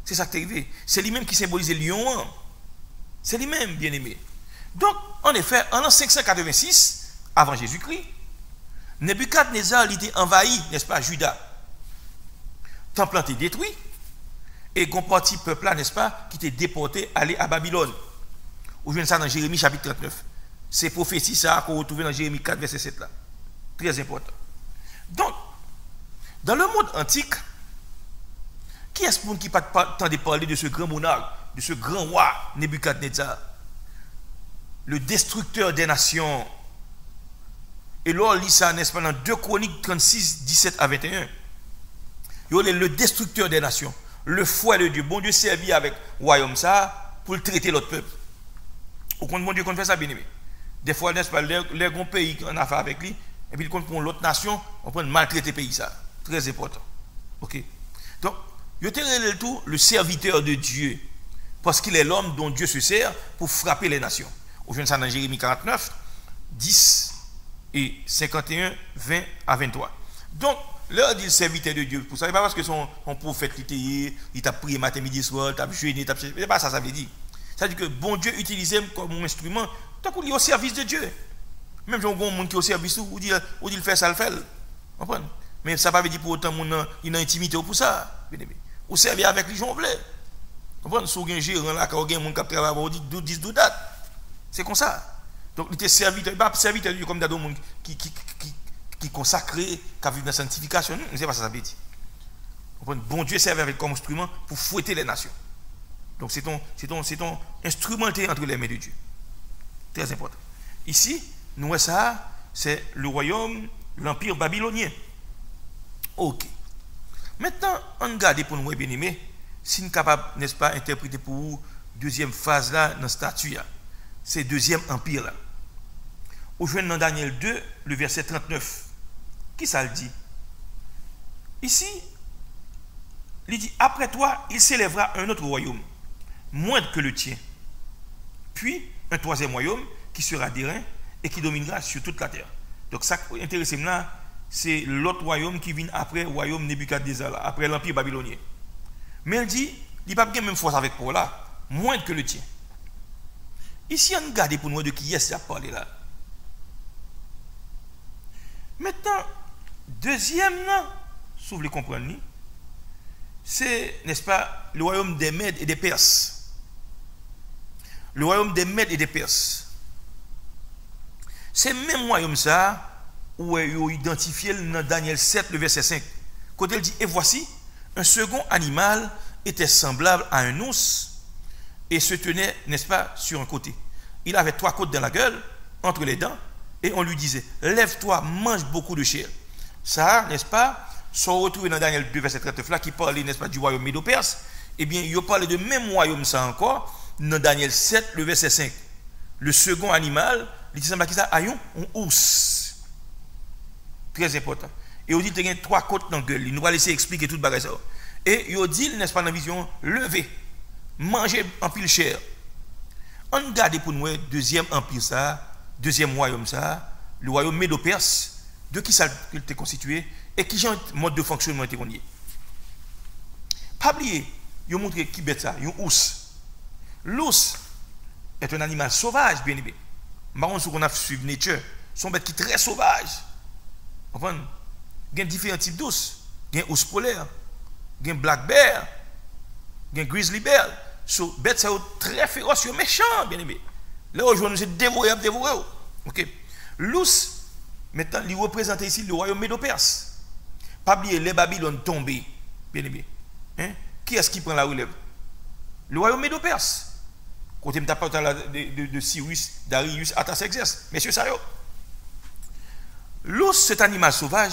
C'est ça qui est arrivé. C'est lui-même qui symbolise le lion. C'est lui-même, bien aimé. Donc, en effet, en l'an 586, avant Jésus-Christ, Nebuchadnezzar était envahi, n'est-ce pas, Juda. Temple était détruit. Et un parti peuple là, n'est-ce pas, qui était déporté, aller à Babylone. Vous voyez ça dans Jérémie chapitre 39. C'est prophétie ça qu'on retrouve dans Jérémie 4, verset 7 là. Très important. Donc, dans le monde antique, qui est-ce qui n'a pas entendu parler de ce grand monarque, de ce grand roi Nebuchadnezzar, le destructeur des nations? Et là, on lit ça, n'est-ce pas, dans 2 Chroniques 36, 17 à 21. Il est le destructeur des nations, le fouet de Dieu. Bon Dieu servi avec le royaume ça pour traiter l'autre peuple. Au compte, bon Dieu, qu'on fait ça, bien aimé. Des fois, n'est-ce pas, les grands pays qu'on a fait avec lui, et puis pour l'autre nation, on peut maltraiter le pays ça. Très important. Ok. Donc, il est le tout le serviteur de Dieu, parce qu'il est l'homme dont Dieu se sert pour frapper les nations. Vous voyez ça dans Jérémie 49, 10 et 51, 20 à 23. Donc, l'heure dit le serviteur de Dieu. Pour ça, ce n'est pas parce que son prophète, il t'a prié matin, midi, soir, il t'a jeûné, il t'a... C'est pas ça, ça veut dire. Ça veut dire que bon Dieu utilisait comme un instrument, tant qu'il est au service de Dieu. Même si on a un monde qui est au service, ou dit le fait, ça le fait. Vous comprenez? Mais ça ne veut pas dire pour autant qu'il a intimité pour ça. Ou servir avec les gens bleus. Vous comprenez? Si vous avez un gérant là, quand vous avez un monde qui travaille, vous dites 10 dates. C'est comme ça. Donc, il était serviteur, il n'est pas serviteur de Dieu comme d'autres monde qui consacré, qui a vu dans la sanctification. Je ne sais pas ça, ça veut dire. Bon Dieu servait avec comme instrument pour fouetter les nations. Donc, c'est ton instrumenté entre les mains de Dieu. Très important. Ici, nous voyons ça, c'est le royaume, l'empire babylonien. Ok. Maintenant, on regarde pour nous, bien aimés, si nous sommes capables, n'est-ce pas, d'interpréter pour vous, deuxième phase là, dans le statut, c'est deuxième empire là. Au joint dans Daniel 2, le verset 39. Qui ça le dit? Ici, il dit, après toi, il s'élèvera un autre royaume, moindre que le tien. Puis, un troisième royaume qui sera d'airain et qui dominera sur toute la terre. Donc, ça qui intéresse là, c'est l'autre royaume qui vient après le royaume Nebuchadnezzar, après l'empire babylonien. Mais il dit, il n'a pas bien même force avec pour là, moindre que le tien. Ici, on regarde pour nous de qui est-ce qui a parlé là. Maintenant, deuxième, si vous voulez comprendre, c'est, n'est-ce pas, le royaume des Mèdes et des Perses. Le royaume des Mèdes et des Perses. C'est le même royaume ça, où il a identifié dans Daniel 7, le verset 5. Quand il dit, et voici, un second animal était semblable à un ours et se tenait, n'est-ce pas, sur un côté. Il avait 3 côtes dans la gueule, entre les dents, et on lui disait, lève-toi, mange beaucoup de chair. Ça, n'est-ce pas, sont retrouvés dans Daniel 2, verset 39, là, qui parlait, n'est-ce pas, du royaume médo-perse, Eh bien, il parle de même royaume ça encore dans Daniel 7, le verset 5. Le second animal, il dit ça a un ours. Très important. Et il dit qu'il y a 3 côtes dans la gueule. Il nous va laisser expliquer tout le bagage ça. Et il dit, n'est-ce pas, dans la vision, lever, manger en pile chair. On regarde pour nous, deuxième empire ça, deuxième royaume ça, le royaume Médo-Perse, de qui ça était constitué et qui genre mode de fonctionnement était connu. Pas oublier, il montre qui bête ça, un ours. L'ours est un animal sauvage, bien aimé. Marron ce qu'on a suivi nature, son bête qui est très sauvage. Vous comprenez? Il y a différents types d'ours. Il y a un ours polaire, il y a un black bear, il y a un grizzly bear. So, bête c'est très féroce, méchant, bien aimé. Là aujourd'hui, c'est dévoré. OK. L'ours, maintenant, il représente ici le royaume Médo-Perse. Pas oublier les Babylone tombés, bien aimé. Hein? Qui est-ce qui prend la relève? Le royaume Médo-Perse. Quand on parle de Cyrus, Darius, Artaxerxès. Messieurs, ça y est. L'ours, cet animal sauvage,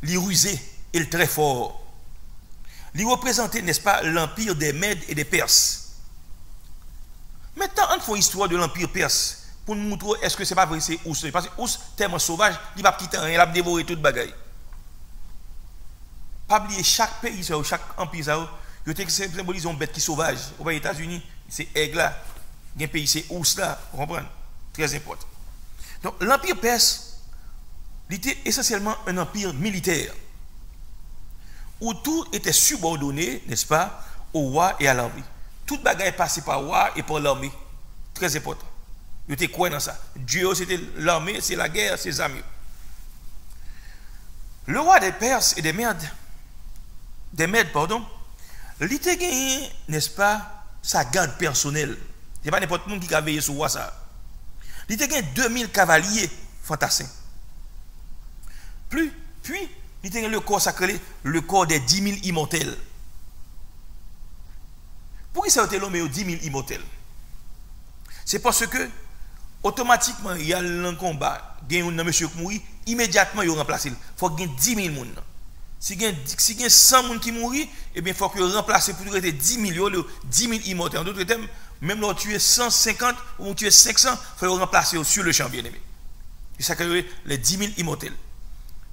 il est rusé et très fort. Il représentait, n'est-ce pas, l'empire des Mèdes et des Perses. Maintenant, on fait une histoire de l'empire perse pour nous montrer est-ce que c'est pas vrai, c'est ours. Parce que ours, tellement sauvage, il va quitter rien, il va dévorer toute bagaille. Pas oublier chaque pays, chaque empire, il symbolise une bête qui est sauvage. Aux États-Unis, c'est aigle là. Il y a un pays, c'est ours là. Vous comprenez? Très important. Donc, l'empire perse, il était essentiellement un empire militaire, où tout était subordonné, n'est-ce pas, au roi et à l'armée. Toute bagaille passait par le roi et par l'armée. Très important. Il était quoi dans ça? Dieu, c'était l'armée, c'est la guerre, c'est les amis. Le roi des Perses et des Mèdes, il était gagné, n'est-ce pas, sa garde personnelle. Ce n'est pas n'importe qui qui a veillé sur le roi ça. Il était gagné 2000 cavaliers fantassins. Puis, il était le corps sacré, le corps des 10 000 immortels. Pourquoi ça a été l'homme aux 10 000 immortels? C'est parce que, automatiquement, il y a un combat, il y a un monsieur qui mourit, immédiatement, il remplace. Il faut qu'il y ait 10 000 personnes. Si il y a 100 personnes qui mourent, eh bien, il faut que remplace pour rester 10 000, 10 000 immortels. En d'autres termes, même lorsque tu es 150 ou tu es 500, il faut remplacer sur le champ, bien aimé. C'est ça que les 10 000 immortels.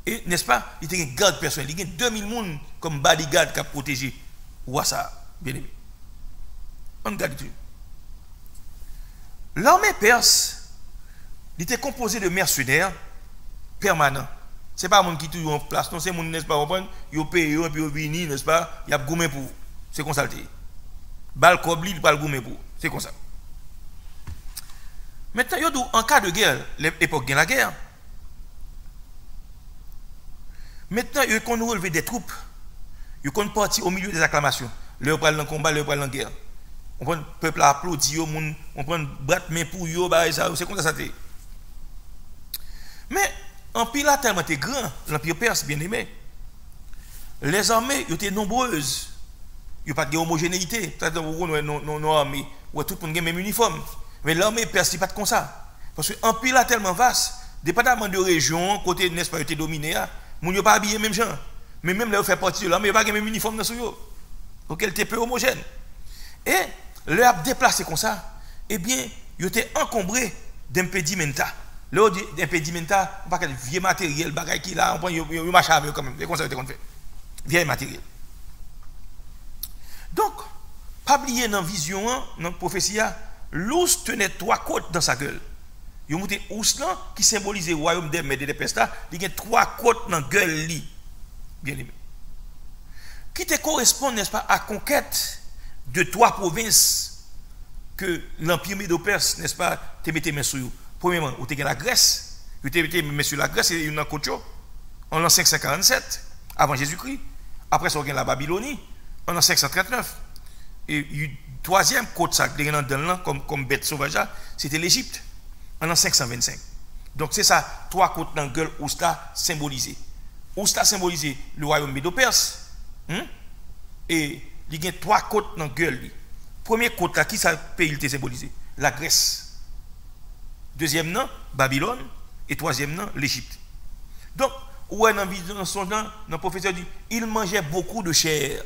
Et, n'est-ce pas, il y a une garde personnelle. Il y a 2000 personnes comme bodyguard qui a protégé. Ou ça, bien aimé. On regarde tout. L'armée perse, il était composé de mercenaires permanents. Ce n'est pas un monde qui est toujours en place, non, c'est un monde, n'est-ce pas, ils payent, et puis ils viennent, n'est-ce pas, il y a gourmet pour. C'est comme ça. Bal Kobli, il parle gourmet pour. C'est comme ça. Maintenant, en cas de guerre, l'époque de la guerre, maintenant, ils ont relevé des troupes, ils ont parti au milieu des acclamations. Ils prennent le combat, ils prennent la guerre. On prend le peuple applaudi, on prend bras de main pour eux, c'est comme ça. Mais l'empire là tellement était grand, l'empire perse bien aimé. Les armées étaient nombreuses. Il n'y a pas de homogénéité. Nos armées, où tout le monde a le même uniforme. Mais l'armée perse, n'est pas comme ça. Parce que l'empire là tellement vaste, dépendamment de région, côté n'est-ce pas, était dominé, ils n'ont pas habillé même gens. Mais même là, ils font partie de l'armée, ils n'ont pas le même uniforme dans ce lieu. Donc elle était peu homogène. Et leur déplacé comme ça, eh bien, ils étaient encombrés d'impedimenta. Là, d'impedimenta, pas quel vieux matériel, bagaille qui là, on prend, ils marchent avec quand même. C'est comme ça qu'on fait. Vieux matériel. Donc, pas oublier dans la vision, dans la prophétie, l'ours tenait 3 côtes dans sa gueule. Il y a un ours là qui symbolise le royaume des Mèdes et des Perses. Il y a 3 côtes dans la gueule. Bien aimé. Qui te correspond, n'est-ce pas, à la conquête de 3 provinces que l'empire Médo-Perse, n'est-ce pas, te mettait main sur eux. Premièrement, vous avez la Grèce, vous avez mis sur la Grèce et une côte en l'an 547, avant Jésus-Christ. Après, vous avez la Babylonie, en l'an 539. Et le 3e côte, ça, comme bête sauvage, c'était l'Égypte, en l'an 525. Donc, c'est ça, 3 côtes dans la gueule, Ousta symbolisé. Ousta symbolisé le royaume Médo-Perse. Et il y a 3 côtes dans la gueule. Premier côte là, qui ça pays il symbolisé? La Grèce. Deuxième nom, Babylone. Et troisième nom, l'Égypte. Donc, dans son nom, le professeur dit, il mangeait beaucoup de chair.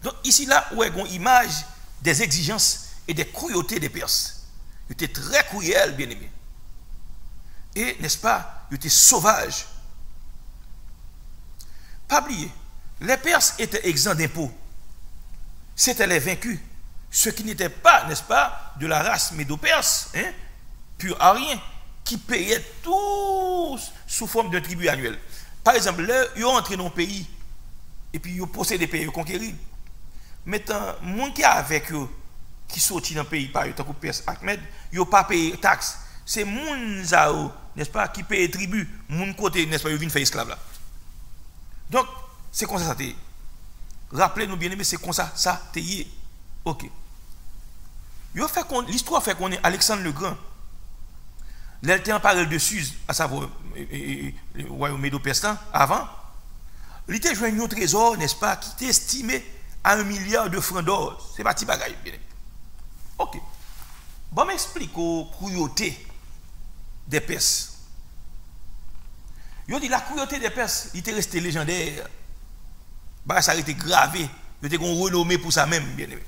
Donc ici, là, où est une image des exigences et des cruautés des Perses. Ils étaient très cruels, bien aimés. Et, n'est-ce pas, ils étaient sauvages. Pas oublier, les Perses étaient exempts d'impôts. C'étaient les vaincus. Ceux qui n'étaient pas, n'est-ce pas, de la race médo-perse, hein, pur arien, qui payaient tous sous forme d'un tribut annuel. Par exemple, là, ils ont entré dans un pays, et puis ils ont possédé des pays, ils ont conquéri. Maintenant, les gens qui sont avec eux, qui sortent dans le pays, par exemple, Perse Ahmed, ils n'ont pas payé taxes. C'est les gens, n'est-ce pas, qui payent tribut, les gens côté, n'est-ce pas, ils viennent faire esclaves là. Donc, c'est comme ça, ça rappelez-nous bien aimé, c'est comme ça, ça, t'es. Ok. L'histoire fait qu'on est Alexandre le Grand. L'Elté en parle de Suse, à savoir le royaume médo-persan, avant. Il était joué un trésor, n'est-ce pas, qui était estimé à 1 milliard de francs d'or. C'est pas petit bagaille, bien aimé. Ok. Bon, m'explique aux cruautés des Perses. Yo dit la cruauté des Perses, il était resté légendaire. Bah, ça a été gravé. Il était renommé pour ça même, bien aimé.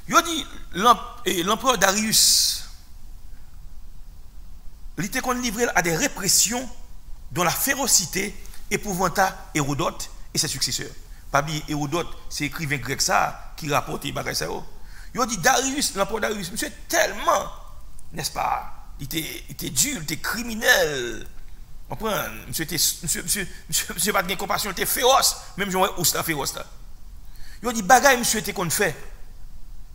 Yo dit l'empereur Darius, il était livré à des répressions dont la férocité épouvanta Hérodote et ses successeurs. Pas oublier Hérodote, c'est écrivain grec ça qui rapporte les bagages ça. Yo dit Darius, l'empereur Darius, monsieur tellement, n'est-ce pas, il était dur, il était criminel. On prend, monsieur pas de compassion, il était féroce, même je vois où c'est féroce là. Yo dit bagaille monsieur était qu'on fait.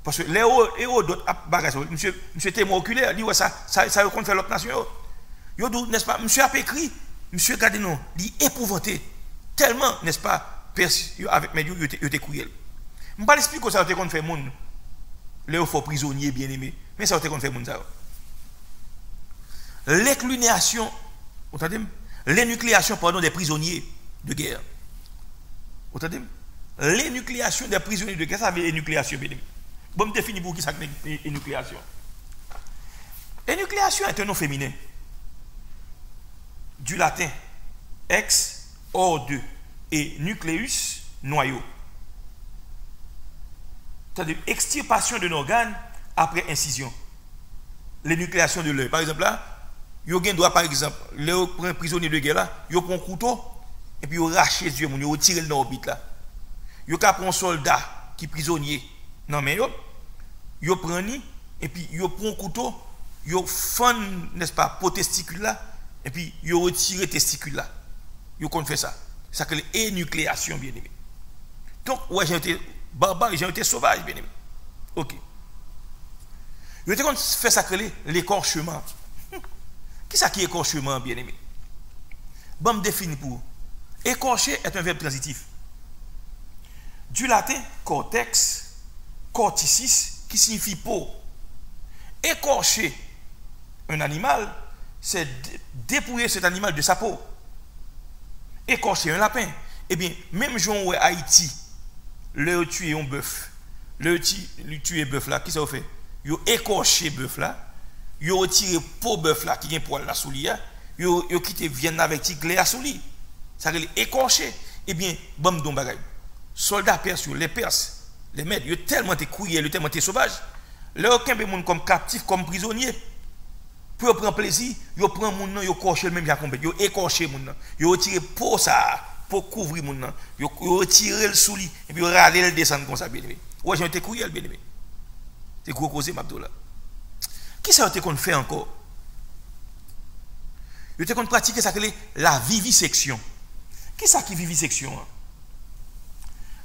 Parce que les Hérodote bagaille monsieur était oculaire, dit ouais ça qu'on fait l'autre nation. Yo dit n'est-ce pas, monsieur a écrit, monsieur regardez non, il épouvanté tellement, n'est-ce pas, avec mes dieux, il était cruel. Je ne vais pas expliquer que ça a qu'on fait monde. Les faux prisonniers bien aimés, mais ça a qu'on fait monde ça. L'éclunéation, l'énucléation pardon des prisonniers de guerre. Vous entendez? L'énucléation des prisonniers de guerre, ça veut dire l'énucléation bien aimé. Bon, je définis pour qui ça l'énucléation. Énucléation est un nom féminin. Du latin ex, hors de, et nucléus, noyau. C'est-à-dire extirpation d'un organe après incision. L'énucléation de l'œil. Par exemple, là, il y a un droit, par exemple, là, prend un prisonnier de guerre, là, il prend un couteau, et puis il rache les yeux, il retire le orbite là. Il prend un soldat qui est prisonnier. Non, mais il prend et puis il prend un couteau, il fend, n'est-ce pas, pour testicule là, et puis il retire le testicule là. Il fait ça. Ça s'appelle énucléation, bien aimé. Donc, ouais, j'ai été barbare, j'ai été sauvage, bien aimé. Ok. Il était fait ça l'écorchement. Qui est-ce qui est écorchement, bien aimé? Bon, me définit pour. Écorcher est un verbe transitif. Du latin cortex, corticis, qui signifie peau. Écorcher un animal, c'est dépouiller cet animal de sa peau. Écorcher un lapin. Eh bien, même Jean ou Haïti, le tuer un bœuf, le tuer bœuf là, qui ça fait? Il écorché bœuf là, il retiré peau bœuf là qui vient poil la soulier, il quitté viande avec tigre à soulier. Ça veut dire écorché. Eh bien, bon don bagay. Soldats perses, les Perses, les maîtres, ils ont tellement été cruels, ils ont tellement été sauvages. Là, aucun monde comme captif, comme prisonnier. Pour prendre plaisir, ils prennent mon nom, ils écorchent le même jacombe, ils écorchent mon nom, ils retirent pour ça, pour couvrir mon nom, ils retirent le souli, et puis ils râlent le descendre comme ça, bien aimé. Ouais, j'ai été cruel, bien aimé. C'est gros causé, Mabdoula. Qui ça a été qu'on fait encore? Il était qu'on pratique ça, la vivisection. Qui ça qui vivisection?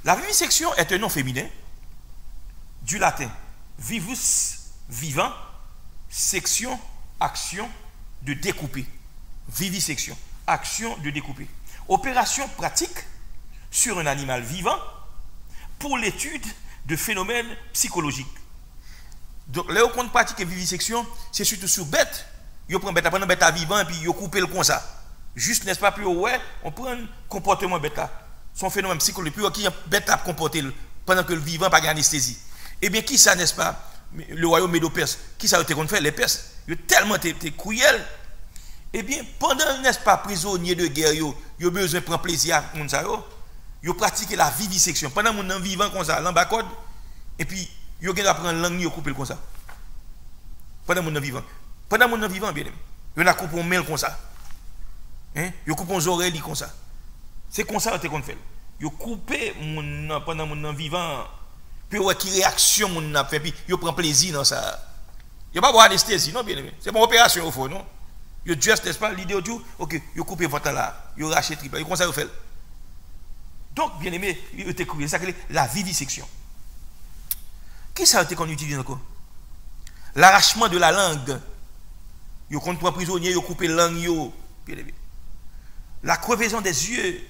La vivisection est un nom féminin du latin vivus, vivant, section, action de découper. Vivisection, action de découper. Opération pratique sur un animal vivant pour l'étude de phénomènes psychologiques. Donc, là où on pratique la vivisection, c'est surtout sur bête. On prend bête, bête à vivant et puis on coupe le comme ça. Juste, n'est-ce pas, puis ouais, on prend un comportement bête là. Son phénomène psychologique, puis qui bête à comporter pendant que le vivant n'a pas d'anesthésie. Eh bien, qui ça, n'est-ce pas, le royaume médo-perse, qui ça a été qu'on fait? Les Perses, ils ont tellement été cruels. Eh bien, pendant, n'est-ce pas, prisonnier de guerre, yo besoin de prendre plaisir à moun sa yo pratique la vivisection. Pendant mon vivant comme ça, l'embacode, et puis, yo gen apprendre langue, yo couper comme ça. Pendant mon vivant. Pendant mon vivant, bien aimé. Yo la coupe un mail comme ça. Hein? Yo coupe un oreilles comme ça. C'est comme ça qu'on fait. Yo coupe mon pendant mon vivant. Puis ouais qui réaction mon a fait puis yo prend plaisir dans ça. Yo pas boire anesthésie non bien aimé. C'est mon opération au fond non. Yo juste n'est-ce pas l'idée du OK, yo couper votre là, yo racher triple. Yo comme ça yo fait. Donc bien aimé, yo te couper ça que la vivisection. Qui ça qu'on utilise encore? L'arrachement de la langue. Yo compte prend prisonnier, yo couper langue yo, bien aimé. La crevaison des yeux.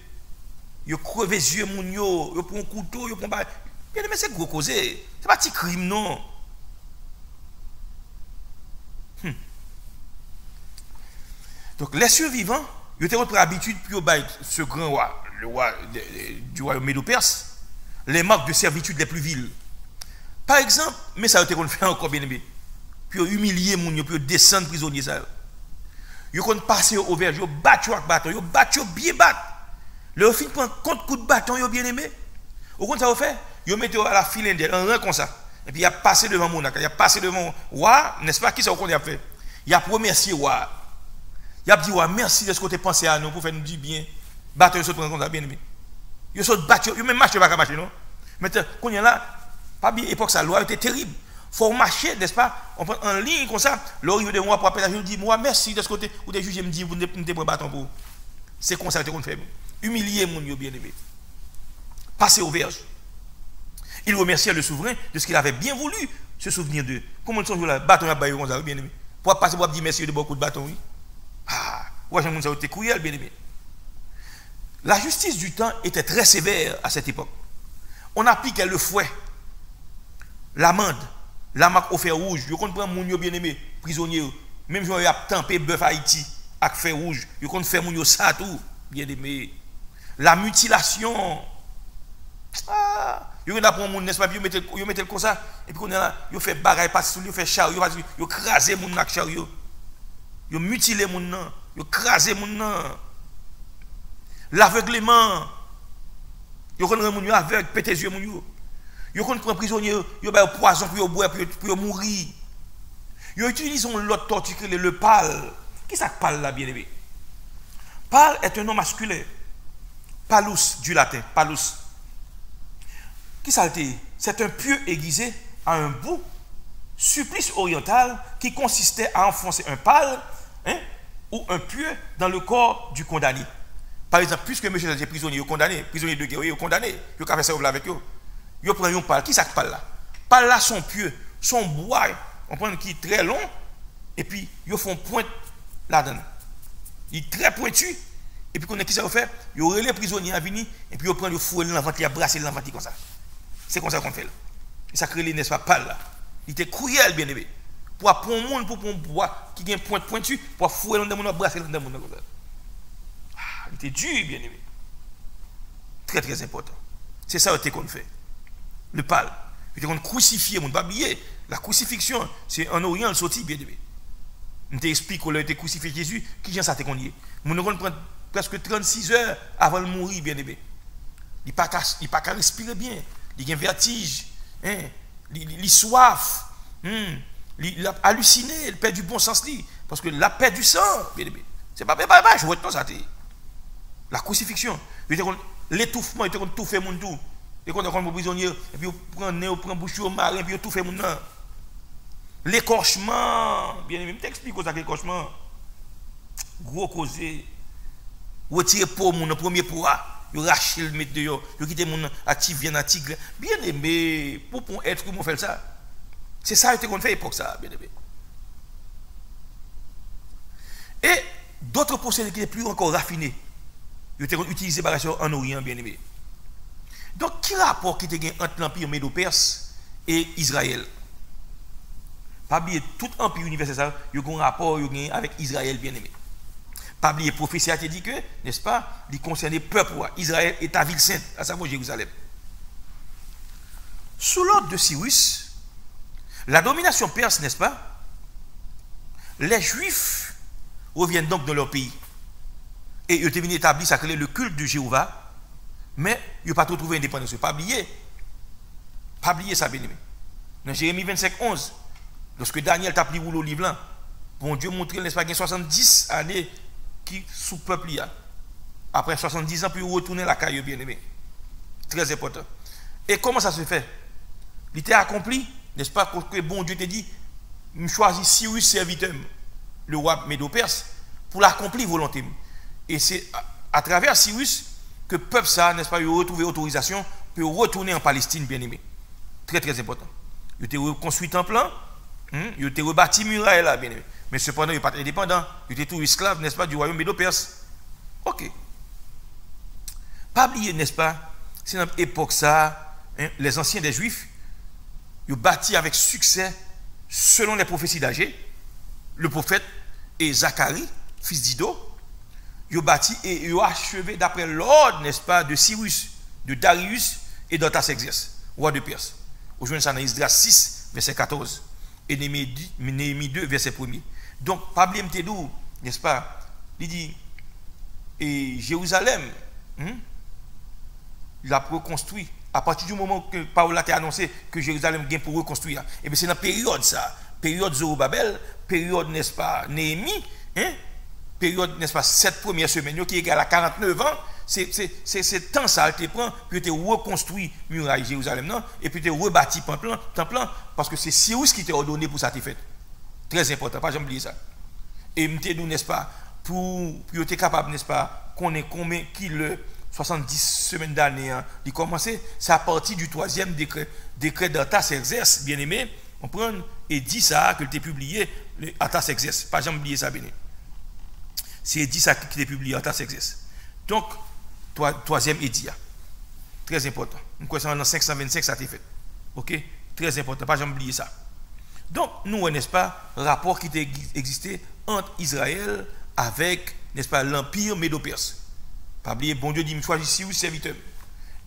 Yo creve les yeux moun yo prend un couteau, yo prend pas. Bien aimé, c'est gros causé. C'est pas petit crime non. Donc les survivants, ils étaient pour habitude pour ce grand roi, le roi du royaume médo-perse, les marques de servitude les plus viles. Par exemple, mais ça a été qu'on fait encore bien aimé. Puis humilier moun yo, puis descendre prisonnier ça. Yo kon passer au verge, yo battu avec bâton, yo battu bien battu. Le fin prend compte coup de bâton yo bien aimé. Au compte ça vous fait, yo mettez à la cylindre en rang comme ça. Et puis il a passé devant mon il a passé devant roi, n'est-ce pas qui ça qu'on a fait? Il a remercié roi. Il a dit roi merci de ce que tu as pensé à nous pour faire nous du bien. Bâton yo saute comme ça bien aimé. Yo saute battu, yo même marcher pas marcher non. Maintenant qu'on y a là pas bien époque ça loi était terrible. Faut marcher, n'est-ce pas? On prend en ligne comme ça. L'arrivée de moi pour appeler, je dis moi merci de ce côté où des juges me disent vous ne pas bâton pour. C'est comme ça qu'on fait. Humilier mon bien aimé. Passer au verge. Il remerciait le souverain de ce qu'il avait bien voulu se souvenir d'eux. Comment ils sont là, bâton à bailler comme ça, bien aimé. Pour passer pour dire merci de beaucoup de bâton, oui. Ah, ouais, j'ai mon ça été cruel, bien aimé. La justice du temps était très sévère à cette époque. On appliquait le fouet, l'amende, la marque au fer rouge. Je compte prendre mon bien aimé, prisonnier. Même si on a tempé bœuf Haïti avec fer rouge, je compte faire mon ça tout, bien aimé. La mutilation. Ah, yo n'a prend mon n'est-ce pas, yo mettait comme ça et puis on est là, yo fait bagaille passer sur yo fait chariot, yo craser mon avec chariot. Yo mutilé mon nan, yo craser mon nan. L'aveuglement. Yo kon rend mon aveugle, pété yeux mon yo. Yo kon prend prisonnier, yo ba poison pour yo boire pour yo mourir. Yo utilisent l'autre tortue qui est le pâle. Qui ça pâle là bien aimé? Pâle est un nom masculin. Palus du latin, palus. Qui ça été? C'est un pieu aiguisé à un bout, supplice oriental qui consistait à enfoncer un pâle ou un pieu dans le corps du condamné. Par exemple, puisque monsieur est prisonnier, condamné, prisonnier de guerre, il est condamné, il a fait ça avec eux. Il prend un pâle. Qui ça pâle là? Pâle là, son pieu, son bois, on prend qui est très long, et puis ils font pointe là-dedans. Il est très pointu. Et puis, qui ça fait? Il y aurait les prisonniers à venir, et puis il prend le fouet, l'enfant, il a brassé l'enfant comme ça. C'est comme ça qu'on fait. Et ça crée les n'est-ce pas là. Il était cruel, bien aimé. Pour prendre un monde, pour prendre un bois qui a une pointe pointue, pour fouer l'enfant, pour brasser l'enfant comme ça. Ah, il était dur, bien aimé. Très, très important. C'est ça qu'on fait. Le pâle. Il était crucifié, on ne pas oublier. La crucifixion, c'est en Orient, le sorti, bien aimé. On t'explique qu'on a été crucifié Jésus, qui vient ça, qu'on y est. On prend presque 36 heures avant de mourir, bien aimé. Il n'a pas qu'à respirer bien. Il a un vertige. Il soif. Il a halluciné. Il perd du bon sens. Parce que la perte du sang, bien aimé. C'est pas je vois ça. La crucifixion. L'étouffement, il était tout fait mon tout. Et quand on est prisonnier, et puis on prend nez, on prend bouche au marin, et puis on tout fait mon nom. L'écorchement. Bien aimé, je t'explique ça, l'écorchement. Gros causé. Retirer pour mon premier poids. Yo rache le mettre dehors, yo quitter mon actif bien tigre. Bien aimé, pour être comment faire ça. C'est ça qu'on fait pour ça, bien aimé. Et d'autres procédés qui étaient plus encore raffinés. Ils étaient utilisés par en Orient, bien aimé. Donc, quel rapport qui était entre l'Empire médo-perse et Israël? Pas oublier, tout empire universel, il y a un rapport avec Israël, bien aimé. Pas oublier, la prophétie a dit que, n'est-ce pas, il concernait le peuple, Israël est ta ville sainte, à savoir Jérusalem. Sous l'ordre de Cyrus, la domination perse, n'est-ce pas, les Juifs reviennent donc dans leur pays. Et ils ont venu établir ça, le culte de Jéhovah, mais ils n'ont pas tout trouvé indépendance. Pas oublier ça, bien aimé. Dans Jérémie 25, 11, lorsque Daniel t'a pris le livre là, bon Dieu montre, n'est-ce pas, qu'il y a 70 années qui sous peuple là. Après 70 ans, puis retourner la caille, bien aimé. Très important. Et comment ça se fait? Il était accompli, n'est-ce pas, que bon Dieu t'a dit, je choisis Cyrus serviteur, le roi Médo-Perse, pour l'accomplir volonté. Et c'est à travers Cyrus que le peuple ça, n'est-ce pas, il a retrouvé autorisation pour retourner en Palestine, bien aimé. Très très important. Il a reconstruit un plan, il a rebâti muraille là, bien aimé. Mais cependant, il n'est pas indépendant. Il était tout esclave, n'est-ce pas, du royaume Médo-Perse. Ok. Pas oublier, n'est-ce pas, c'est dans l'époque ça, les anciens des Juifs, ils ont bâti avec succès, selon les prophéties d'Agé, le prophète et Zacharie, fils d'Ido, ils ont bâti et ils ont achevé d'après l'ordre, n'est-ce pas, de Cyrus, de Darius et d'Artaxerxès, roi de Perse. Aujourd'hui, ça dans Esdras 6, verset 14, et Néhémie 2, verset 1er. Donc, pas oublier m'tedou, n'est-ce pas, il dit, et Jérusalem, il a reconstruit. À partir du moment que Paul a annoncé que Jérusalem vient pour reconstruire, et bien c'est dans la période ça, période Zorobabel, période, n'est-ce pas, Néhémie, période, n'est-ce pas, 7 premières semaines, qui est égal à 49 ans, c'est temps ça, tu prends, puis tu reconstruit muraille Jérusalem, non, et puis tu rebâti plan, parce que c'est Cyrus qui t'a ordonné pour ça, tu fait. Très important, pas jamais oublier ça. Et nous, n'est-ce pas, pour être capable, n'est-ce pas, qu'on ait combien qui le 70 semaines d'année, il commençait, c'est à partir du 3e décret d'Artaxerxès, bien aimé, on prend et dit ça, que tu as publié, Artaxerxès, pas jamais oublier ça, bien aimé. C'est dit ça qui est publié, Artaxerxès. Donc, 3e édit, très important. Nous connaissons dans 525, ça a été fait. Ok? Très important, pas jamais oublier ça. Donc, nous, n'est-ce pas, rapport qui existait entre Israël avec, n'est-ce pas, l'empire Médo-Perse. Pas oublier, bon Dieu dit, je choisis Cyrus serviteur.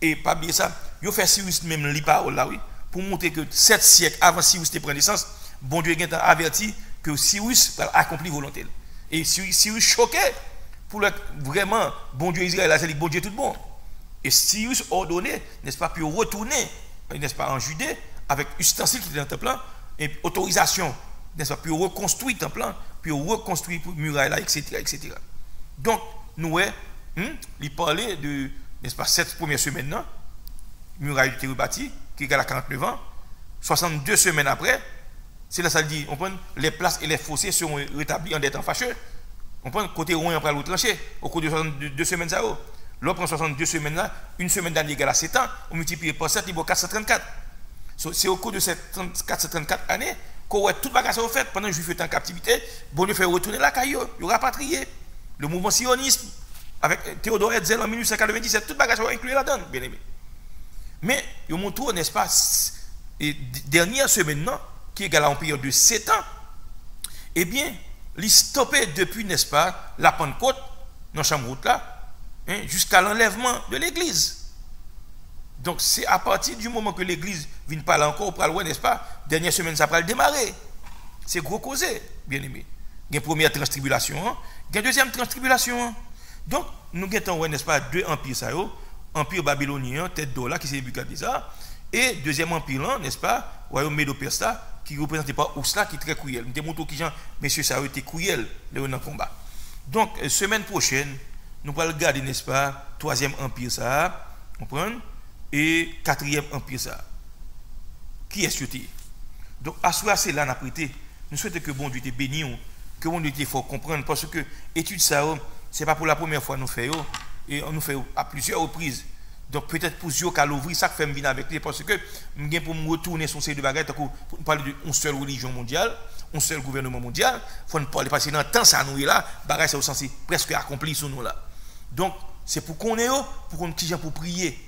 Et pas oublier ça, il fait Cyrus même les paroles là, oui, pour montrer que 7 siècles avant Cyrus te prend naissance, bon Dieu a averti que Cyrus va accomplir volonté. Et Cyrus choqué pour vraiment, bon Dieu Israël, c'est bon Dieu tout bon. Et Cyrus ordonné, n'est-ce pas, puis retourner, n'est-ce pas, en Judée, avec ustensile qui était dans le temple, et autorisation, n'est-ce pas, puis reconstruire le temple, puis reconstruire le muraille là, etc., etc. Donc, nous, il parlait de, n'est-ce pas, 7 premières semaines, non? Muraille était rebâtie, qui est à 49 ans. 62 semaines après, c'est là ça dit, on prend les places et les fossés seront rétablis en des temps fâcheux. On prend côté rond après l'autre tranché, au cours de 62 semaines ça. Là, on prend 62 semaines là, une semaine d'année égale à 7 ans, on multiplie par 7, il vaut 434. C'est au cours de ces 434 années qu'on a tout bagage fait pendant que les Juifs étaient en captivité, bon Dieu fait retourner la caillou, il rapatrié. Le mouvement sionisme, avec Théodore Herzl en 1897, tout bagage va inclure là-dedans, bien aimé. Mais, il montre, n'est-ce pas, dernière semaine, non, qui est égale à une période de 7 ans, eh bien, il stoppé depuis, n'est-ce pas, la Pentecôte, dans la chambre route là, jusqu'à l'enlèvement de l'église. Donc, c'est à partir du moment que l'église vient pas là encore, pour aller, n'est-ce pas, dernière semaine, ça va le démarrer. C'est gros causé, bien aimé. Il y a une première transtribulation, il y a une deuxième transtribulation. Donc, nous avons, n'est-ce pas, 2 empires, ça, empire babylonien, tête d'or là, qui c'est Nebuchadnezzar, et deuxième empire là, n'est-ce pas, royaume Médo-Perse là, qui représenté par Ousla, qui est très cruel. Nous démontrons que messieurs, ça a été cruel, dans le combat. Donc, semaine prochaine, nous allons regarder, n'est-ce pas, 3e empire ça, comprendre, et 4e empire ça. Qui est-ce que donc, à ce c'est là, nous avons prêté. Nous souhaitons que bon Dieu te bénisse, que bon Dieu te faut comprendre, parce que étude ça, ce n'est pas pour la première fois que nous faisons, et on nous fait à plusieurs reprises. Donc peut-être pour Dieu qu'à l'ouvrir, ça fait venir avec lui, parce que je pour me retourner sur ces deux bagages, pour parler d'une seule religion mondiale, un seul gouvernement mondial, il faut ne parler, parce que dans le temps, ça nous est là, bagage c'est au sens presque accompli sur nous là. Donc c'est pour qu'on ait, pour qu'on ait pour prier.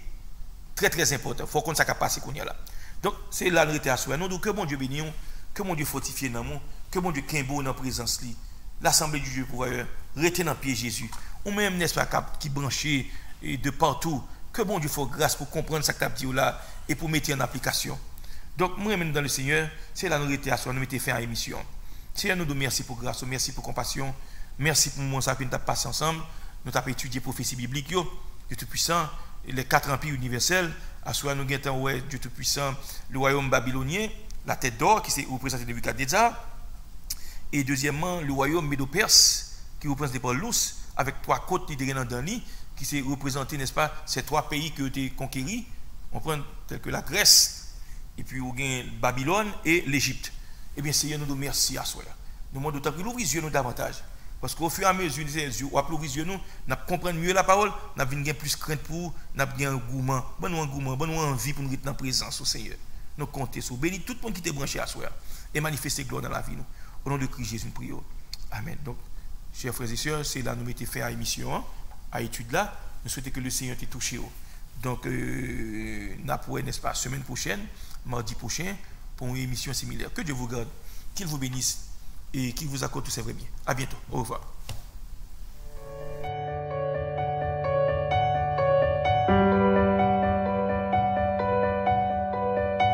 Très très important, il faut qu'on s'accapare qu'on y a là. Donc c'est là nous à soi. Nous que mon Dieu bénisse, que mon Dieu fortifie dans nous, que mon Dieu qu'imbo dans la présence li. L'assemblée du Dieu pour rester dans le pied Jésus. Ou même n'est-ce pas qui branché de partout. Que bon Dieu faut grâce pour comprendre ce que tu as dit là et pour mettre en application. Donc moi même dans le Seigneur, c'est là nous rester à soi, nous mettons fin à l'émission. Seigneur, nous te merci pour grâce, merci pour compassion, Merci pour moi, ça que nous avons passé ensemble. Nous avons étudié prophétie biblique, Dieu Tout-Puissant, les 4 empires universels. À soi, nous avons Dieu Tout-Puissant, le royaume babylonien, la tête d'or qui s'est représenté de Nebuchadnezzar. Et deuxièmement, le royaume médo-perse qui représente par l'Ous, avec 3 côtes qui s'est représenté, n'est-ce pas, ces 3 pays qui ont été conquéris, on prend tels que la Grèce, et puis on gagne Babylone et l'Égypte. Eh bien, Seigneur, nous nous remercions à soi. Nous demandons d'autant que l'ouvrir les yeux nous davantage. Parce qu'au fur et à mesure, nous ouvrons les yeux, nous comprenons mieux la parole, nous avons plus crainte pour, nous avons un gourmand, bon envie pour nous être en présence au Seigneur. Nous comptons sur béni tout le monde qui est branché à soi et manifester gloire dans la vie. Nous. Au nom de Christ Jésus, nous prions. Amen. Donc, chers frères et sœurs, c'est là que nous mettons fait à l'émission, à l'étude là. Nous souhaitons que le Seigneur t'ait touché. Donc, nous pourrons, n'est-ce pas, semaine prochaine, mardi prochain, pour une émission similaire. Que Dieu vous garde, qu'il vous bénisse et qu'il vous accorde tous ses vrais biens. À bientôt. Au revoir.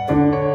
Thank you.